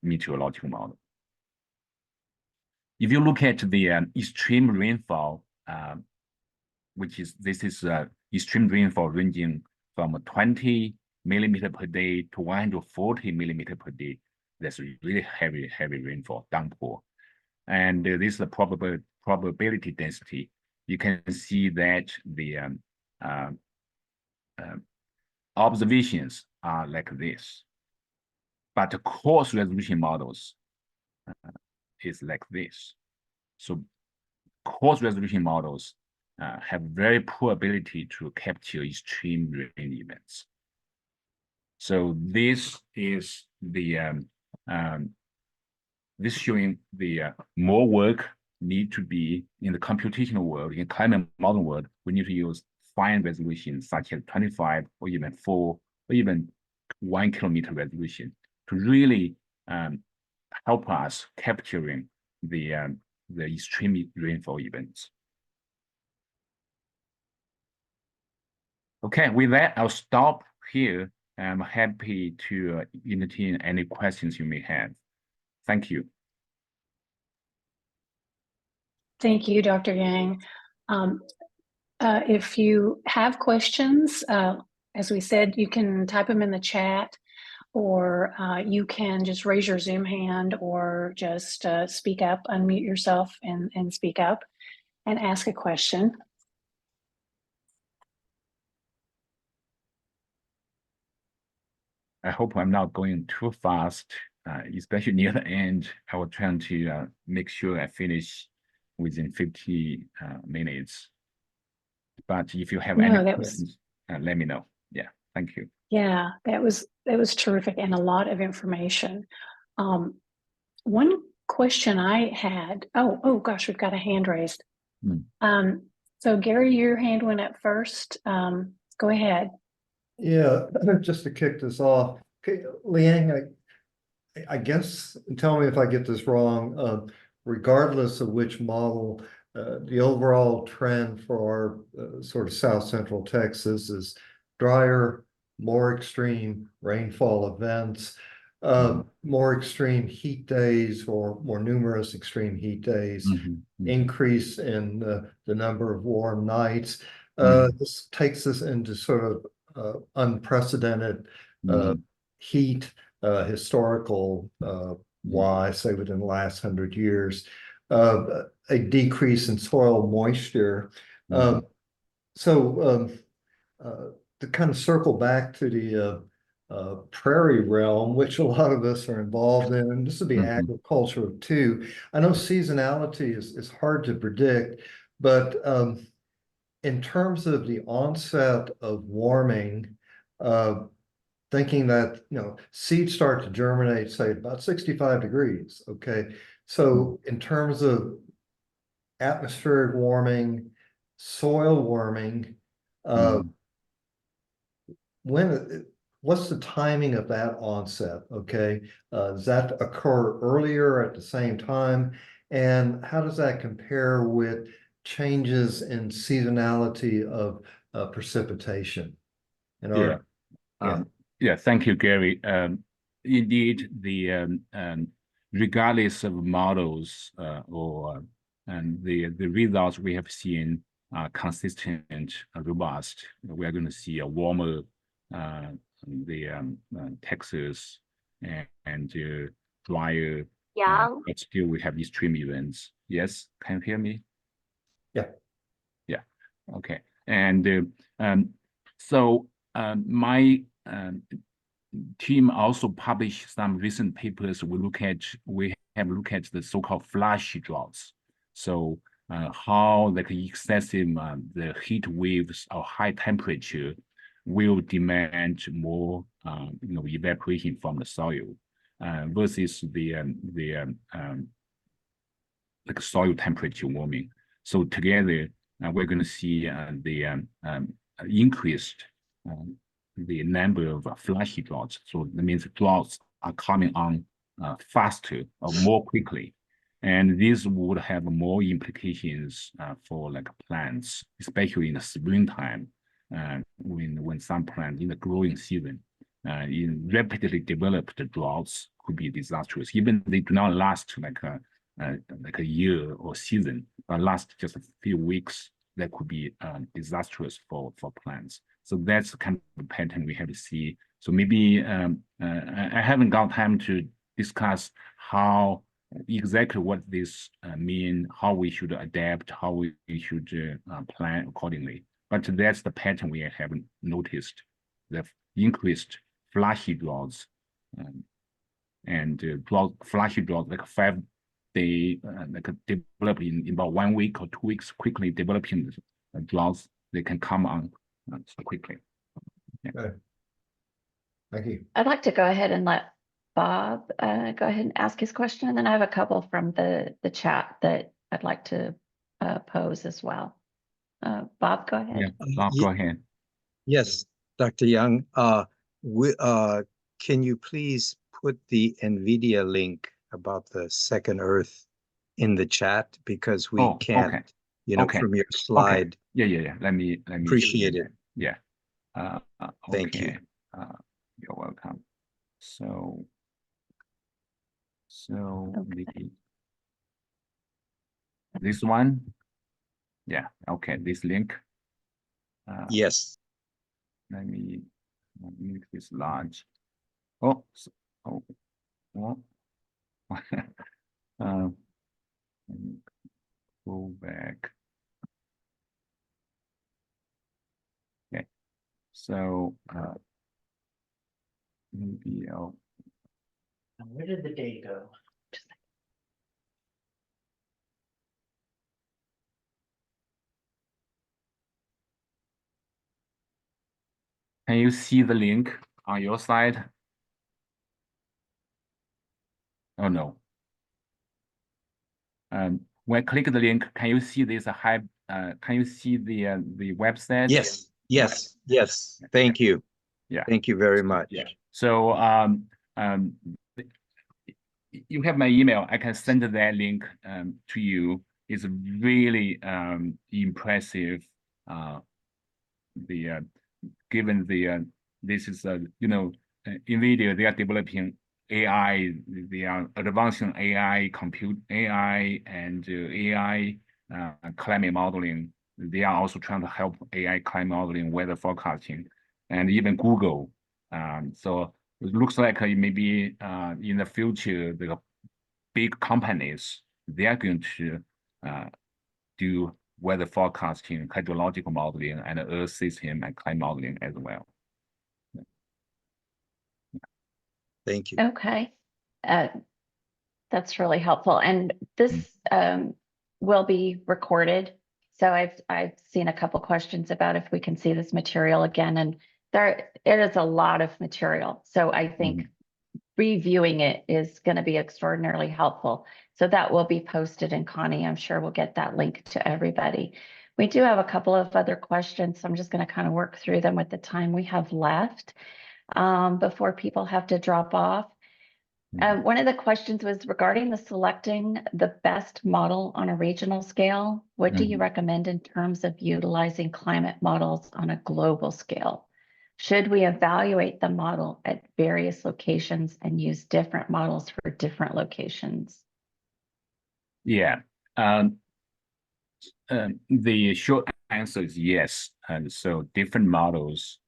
meteorological model. If you look at the extreme rainfall, this is extreme rainfall ranging from 20 millimeter per day to 140 millimeter per day. That's really heavy rainfall, downpour. And this is the probability density. You can see that the observations are like this, but the coarse resolution models is like this. So coarse resolution models have very poor ability to capture extreme rain events. So this is the this showing the more work need to be in the computational world, in climate model world. We need to use fine resolution such as 25 or even 4 or even 1 kilometer resolution to really help us capturing the extreme rainfall events. Okay, with that, I'll stop here. I'm happy to entertain any questions you may have. Thank you. Thank you, Dr. Yang. If you have questions, as we said, you can type them in the chat, or you can just raise your Zoom hand, or just speak up, unmute yourself and speak up and ask a question. I hope I'm not going too fast, especially near the end. I will try to make sure I finish within 50 minutes. But if you have any questions, let me know. Yeah, thank you. Yeah, that was terrific and a lot of information. One question I had, oh gosh, we've got a hand raised. So Gary, your hand went up first. Go ahead. Yeah, just to kick this off, okay, Liang, I guess, tell me if I get this wrong, regardless of which model, the overall trend for our sort of South Central Texas is drier, more extreme rainfall events, more extreme heat days or more numerous extreme heat days, increase in the number of warm nights. This takes us into sort of unprecedented heat, historical wise, say within the last 100 years, a decrease in soil moisture. So to kind of circle back to the prairie realm, which a lot of us are involved in, and this would be agriculture too. I know seasonality is hard to predict, but in terms of the onset of warming, thinking that, seeds start to germinate, say, about 65 degrees, okay? So in terms of atmospheric warming, soil warming, what's the timing of that onset, okay? Does that occur earlier, at the same time? And how does that compare with changes in seasonality of precipitation? in Yeah. our, Yeah, thank you, Gary. Indeed, regardless of models and the results we have seen are consistent, robust. We are going to see a warmer Texas and drier. Yeah. But still, we have extreme events. Yes, can you hear me? Yeah. Yeah. Okay. And so my team also published some recent papers. We have looked at the so-called flash droughts. So how like excessive the heat waves or high temperature will demand more evaporation from the soil versus the like soil temperature warming. So together we're going to see the increased the number of flashy droughts. So that means droughts are coming on faster or more quickly. And this would have more implications for like plants, especially in the springtime, when some plants in the growing season, in rapidly developed droughts could be disastrous. Even they do not last like a year or season, but last just a few weeks, that could be disastrous for plants. So that's the kind of pattern we have to see. So maybe I haven't got time to discuss how exactly what this mean, how we should adapt, how we should plan accordingly. But that's the pattern we have noticed: the increased flashy droughts and flashy droughts like 5-day like develop in about 1 week or 2 weeks, quickly developing droughts. They can come on so quickly. Yeah. Okay. Thank you. I'd like to go ahead and let Bob go ahead and ask his question, and then I have a couple from the chat that I'd like to pose as well. Bob, go ahead. Yeah, Bob, go ahead. Yes, Dr. Young. Can you please put the NVIDIA link about the second Earth in the chat, because we can't, okay. From your slide. Okay. Yeah. Let me Appreciate it. Yeah. Thank you. You're welcome. So Okay. this one. Yeah. Okay. This link. Yes. Let me make this large. Let me go back. Okay. So maybe I'll. Where did the day go? Can you see the link on your side? Oh no. When I click the link, can you see this can you see the website? Yes. Thank you. Yeah. Thank you very much. Yeah. So you have my email. I can send that link to you. It's really impressive. Given this is NVIDIA, they are developing AI. They are advancing AI and AI climate modeling. They are also trying to help AI climate modeling, weather forecasting, and even Google. So it looks like maybe in the future, the big companies, they are going to do weather forecasting, hydrological modeling, and earth system and climate modeling as well. Thank you. Okay. That's really helpful. And this will be recorded. So I've seen a couple questions about if we can see this material again, and it is a lot of material. So I think reviewing it is going to be extraordinarily helpful. So that will be posted, and Connie, I'm sure we'll get that link to everybody. We do have a couple of other questions, so I'm just going to kind of work through them with the time we have left before people have to drop off. One of the questions was regarding selecting the best model on a regional scale. What do you recommend in terms of utilizing climate models on a global scale? should we evaluate the model at various locations and use different models for different locations? Yeah. The short answer is yes. And so different models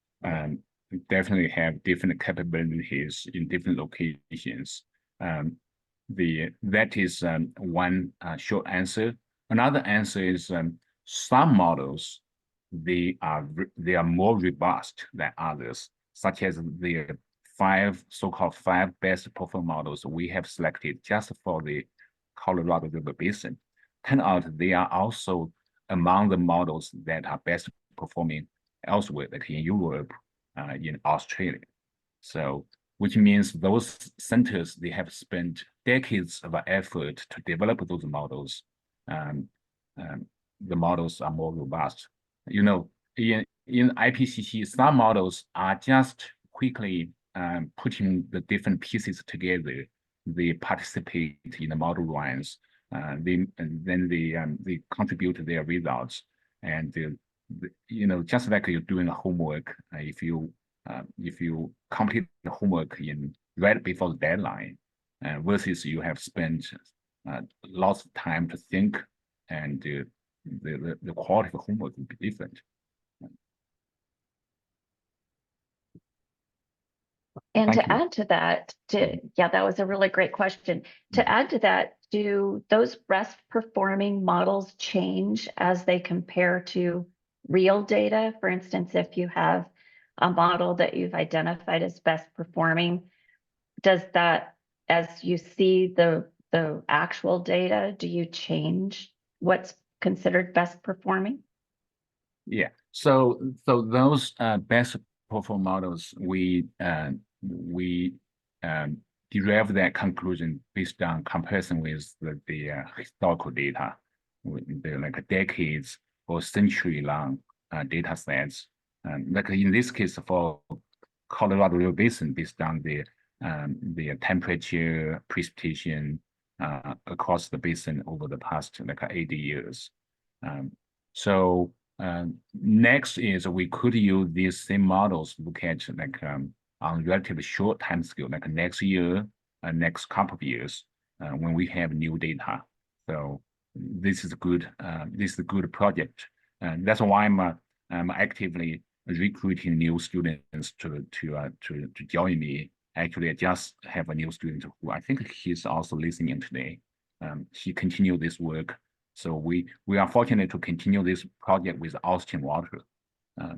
definitely have different capabilities in different locations. That is one short answer. Another answer is some models, they are more robust than others, such as the so-called five best performing models we have selected just for the Colorado River Basin. Turn out they are also among the models that are best performing elsewhere, like in Europe, in Australia. So, which means those centers, they have spent decades of effort to develop those models. The models are more robust. You know, in IPCC, some models are just quickly putting the different pieces together. They participate in the model runs. Then they contribute their results, and you know, just like you're doing a homework, if you complete the homework in right before the deadline, versus you have spent lots of time to think, and the quality of the homework will be different. And Thank to you. add to that, yeah, that was a really great question. To add to that, do those best performing models change as they compare to real data? For instance, if you have a model that you've identified as best performing, does that, as you see the actual data, do you change what's considered best performing? Yeah. So those best performing models, we derive that conclusion based on comparison with the historical data, the like decades or century-long data sets. Like in this case, for Colorado River Basin, based on the temperature, precipitation across the basin over the past like 80 years. So next is we could use these same models to look at like on relatively short time scale, like next year, next couple of years, when we have new data. So this is good. This is a good project, and that's why I'm actively recruiting new students to join me. Actually, I just have a new student who I think he's also listening today. He continued this work. So we are fortunate to continue this project with Austin Water.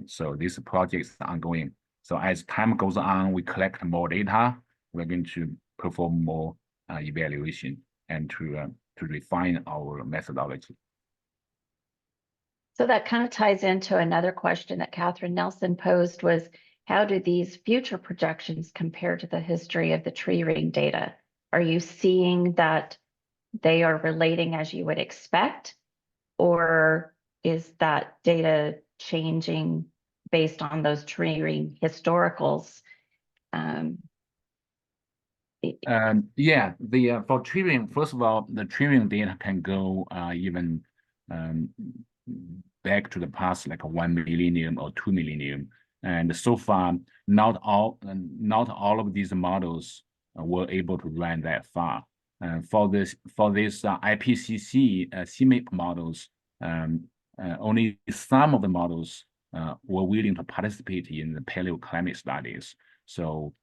So this project is ongoing. So as time goes on, we collect more data. We're going to perform more evaluation and to refine our methodology. So that kind of ties into another question that Catherine Nelson posed was, how do these future projections compare to the history of the tree ring data? Are you seeing that they are relating as you would expect, or is that data changing based on those tree ring historicals? Yeah, for tree ring, first of all, the tree ring data can go even back to the past, like 1 millennium or 2 millennium. And so far, not all of these models were able to run that far. For this IPCC CMIP models, only some of the models were willing to participate in the paleoclimate studies. So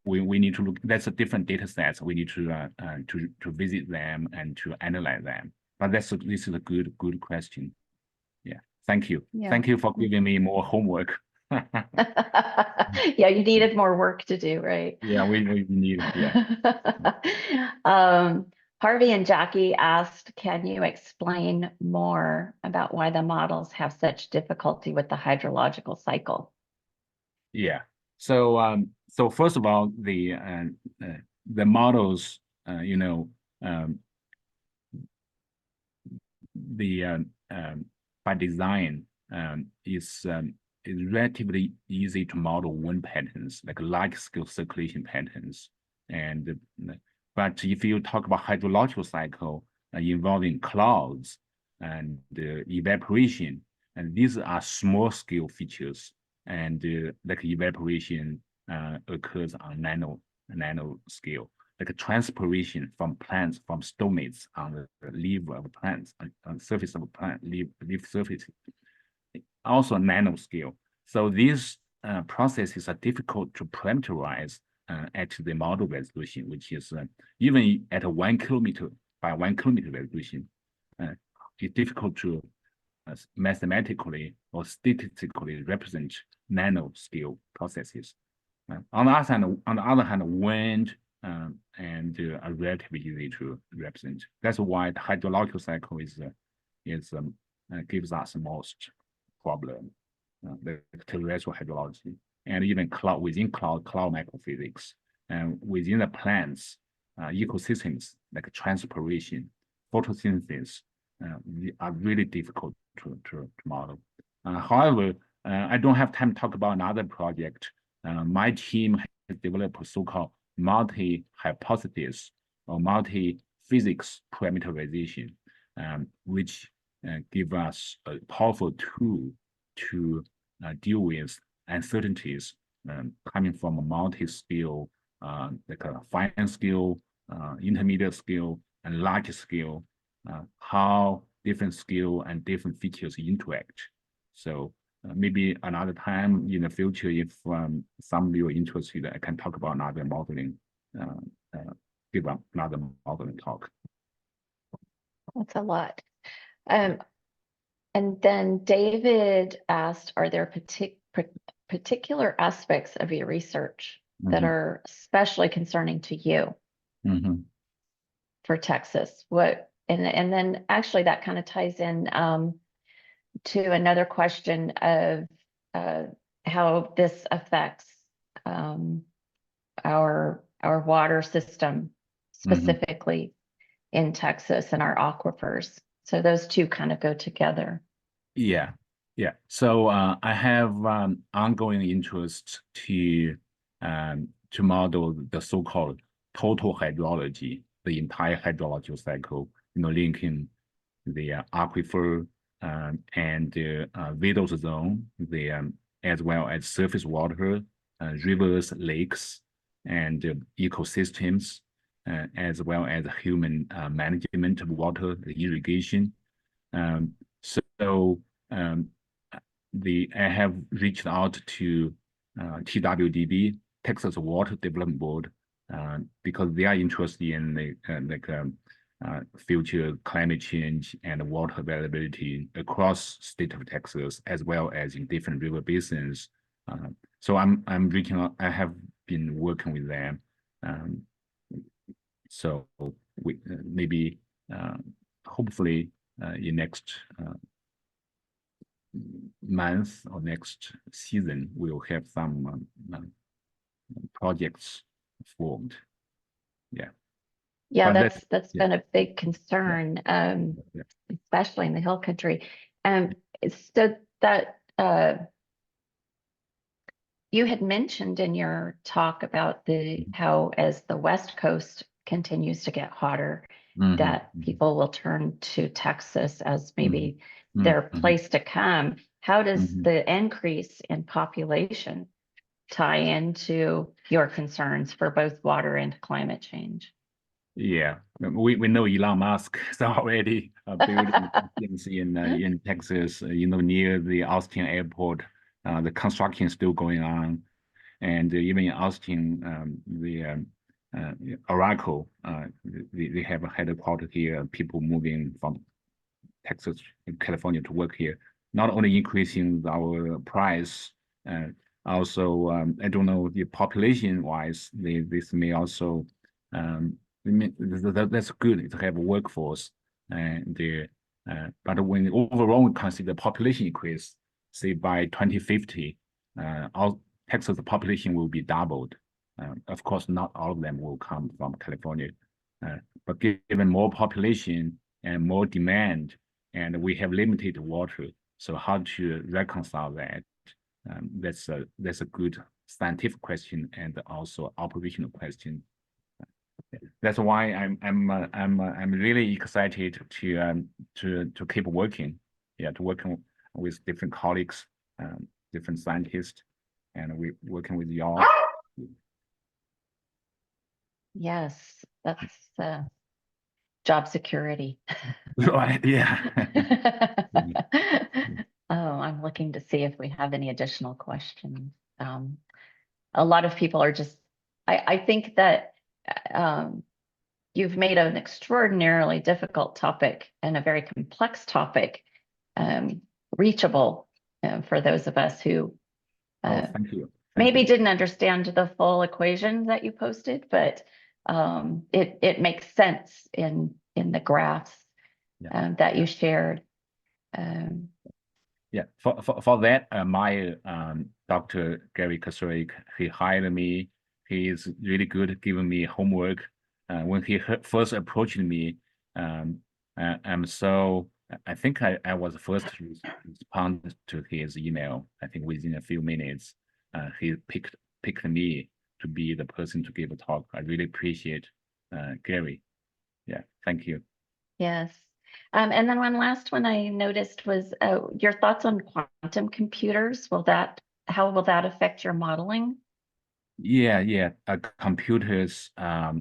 we need to look. That's a different data sets. We need to visit them and to analyze them. But this is a good question. Yeah, thank you. Yeah. Thank you for giving me more homework. Yeah, you needed more work to do, right? Yeah, we need it. Yeah. Harvey and Jackie asked, can you explain more about why the models have such difficulty with the hydrological cycle? Yeah. So so first of all, the models, you know, by design is relatively easy to model wind patterns, like large scale circulation patterns. And but if you talk about hydrological cycle involving clouds and evaporation, and these are small scale features. and like evaporation occurs on nano scale, like transpiration from plants, from stomates on the leaf of plants, on the surface of a plant, leaf surface, also nano scale. So these processes are difficult to parameterize at the model resolution, which is even at a 1 kilometer by 1 kilometer resolution, it's difficult to mathematically or statistically represent nanoscale processes. On the other hand, wind and are relatively easy to represent. That's why the hydrological cycle gives us most problem, the terrestrial hydrology, and even within cloud microphysics, and within the plants, ecosystems like transpiration, photosynthesis, are really difficult to model. However, I don't have time to talk about another project. My team has developed a so-called multi-hypothesis or multi-physics parameterization, which give us a powerful tool to deal with uncertainties coming from a multi-scale, like a fine scale, intermediate scale, and large scale, how different scale and different features interact. So maybe another time in the future, if some of you are interested, I can talk about another modeling, give up another modeling talk. That's a lot. And then David asked, are there particular aspects of your research that are especially concerning to you for Texas? And then actually that kind of ties in to another question of how this affects our water system specifically in Texas and our aquifers. So those two kind of go together. Yeah. So I have ongoing interest to model the so-called total hydrology, the entire hydrological cycle, linking the aquifer and the vidal zone, as well as surface water, rivers, lakes, and ecosystems, as well as human management of water, irrigation. I have reached out to TWDB, Texas Water Development Board, because they are interested in future climate change and water availability across state of Texas, as well as in different river basins. So I'm reaching out. I have been working with them. So we maybe hopefully in next month or next season, we'll have some projects formed. Yeah, but that's been a big concern, especially in the hill country. So that you had mentioned in your talk about how as the West Coast continues to get hotter, that people will turn to Texas as maybe their place to come. How does the increase in population tie into your concerns for both water and climate change? Yeah, we know Elon Musk is already building things in Texas, near the Austin airport. The construction is still going on, and even in Austin, the Oracle, they have a headquarters here. People moving from Texas and California to work here, not only increasing our price, also I don't know the population wise, this may also that's good to have a workforce, and but when overall we consider population increase, say by 2050, all Texas population will be doubled. Of course, not all of them will come from California, but given more population and more demand, and we have limited water, so how to reconcile that? That's a good scientific question and also operational question. That's why I'm really excited to keep working, to working with different colleagues different scientists, and we working with y'all. Yes, that's job security. Right, yeah. Oh, I'm looking to see if we have any additional questions. A lot of people are just, I think that you've made an extraordinarily difficult topic and a very complex topic reachable for those of us who Oh, thank you. maybe didn't understand the full equation that you posted, but it makes sense in the graphs that you shared. Yeah, for that, my Dr. Gary Kasrick, he hired me. He is really good at giving me homework. When he first approached me, I think I was first to respond to his email. I think within a few minutes, he picked me to be the person to give a talk. I really appreciate Gary. Yeah, thank you. Yes. And then one last one I noticed was your thoughts on quantum computers. How will that affect your modeling? Yeah. Computers are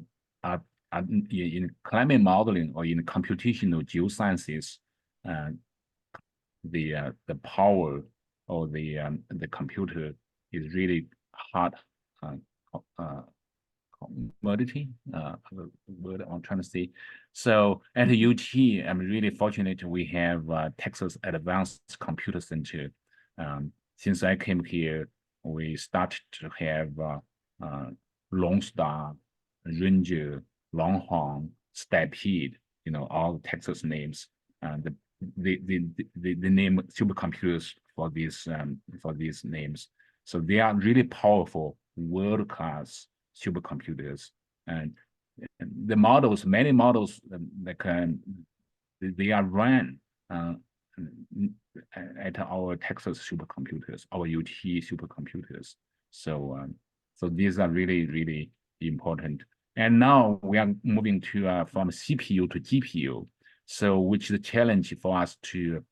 in climate modeling or in computational geosciences. The power or the computer is really hard commodity, the word I'm trying to say. So at UT, I'm really fortunate we have Texas Advanced Computer Center. Since I came here, we started to have Lone Star, Ranger, Longhorn, Stampede, all Texas names. The name supercomputers for these names. So they are really powerful, world-class supercomputers, and the models, many models they are run at our Texas supercomputers, our UT supercomputers. So these are really important. And now we are moving to from CPU to GPU. So which is a challenge for us to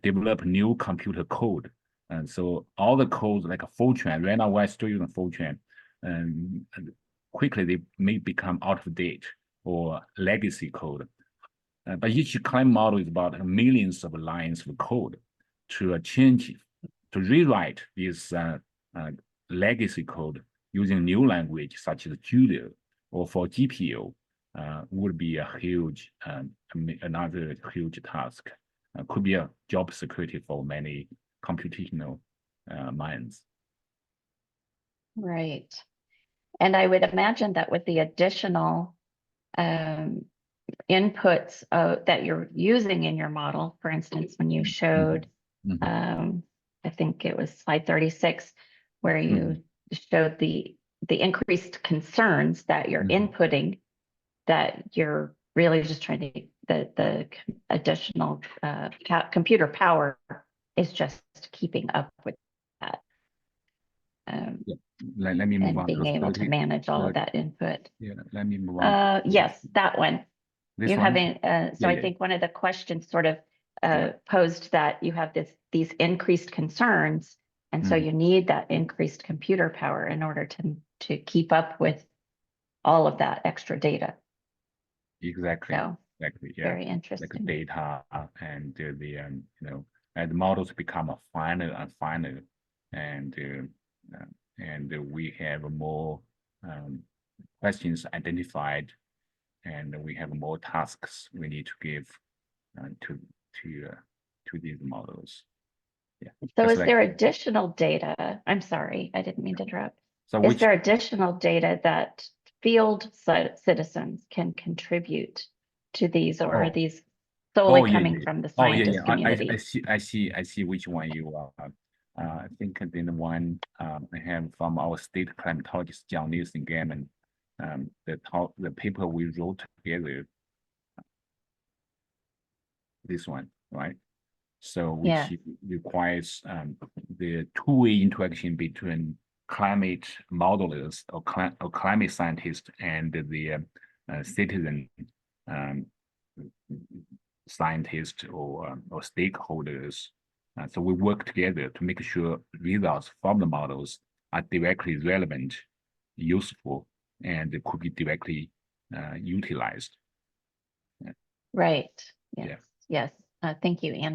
develop new computer code. And so all the codes like a Fortran, right now we're still using Fortran, and quickly they may become out of date or legacy code. But each climate model is about millions of lines of code to rewrite this legacy code using new language such as Julia or for GPU would be a huge, another huge task. Could be a job security for many computational minds. Right. And I would imagine that with the additional inputs that you're using in your model, for instance, when you showed, I think it was slide 36, where you showed the increased concerns that you're inputting, that you're really just trying to, the additional computer power is just keeping up with that. Let me move and on being able to manage all of that input. Yeah, let me move on. Yes, that one. This You one? haven't, so I think one of the questions sort of posed that you have these increased concerns, and so you need that increased computer power in order to keep up with all of that extra data. Exactly. So exactly. Yeah. very interesting. Like data and as models become finer and finer, and we have more questions identified, and we have more tasks we need to give to these models. Yeah. So is there additional data? I'm sorry, I didn't mean to interrupt. So is there additional data that field citizens can contribute to these, or are these solely coming from the scientist community? I see which one you are. I think the one I have from our state climatologist Zong-Liang Gammon, the paper we wrote together. This one, right? So which requires the two-way interaction between climate modelers or climate scientists and the citizen scientists or stakeholders So we work together to make sure results from the models are directly relevant, useful, and could be directly utilized. Right. Yeah. Yes. Yes. Thank you, Andy.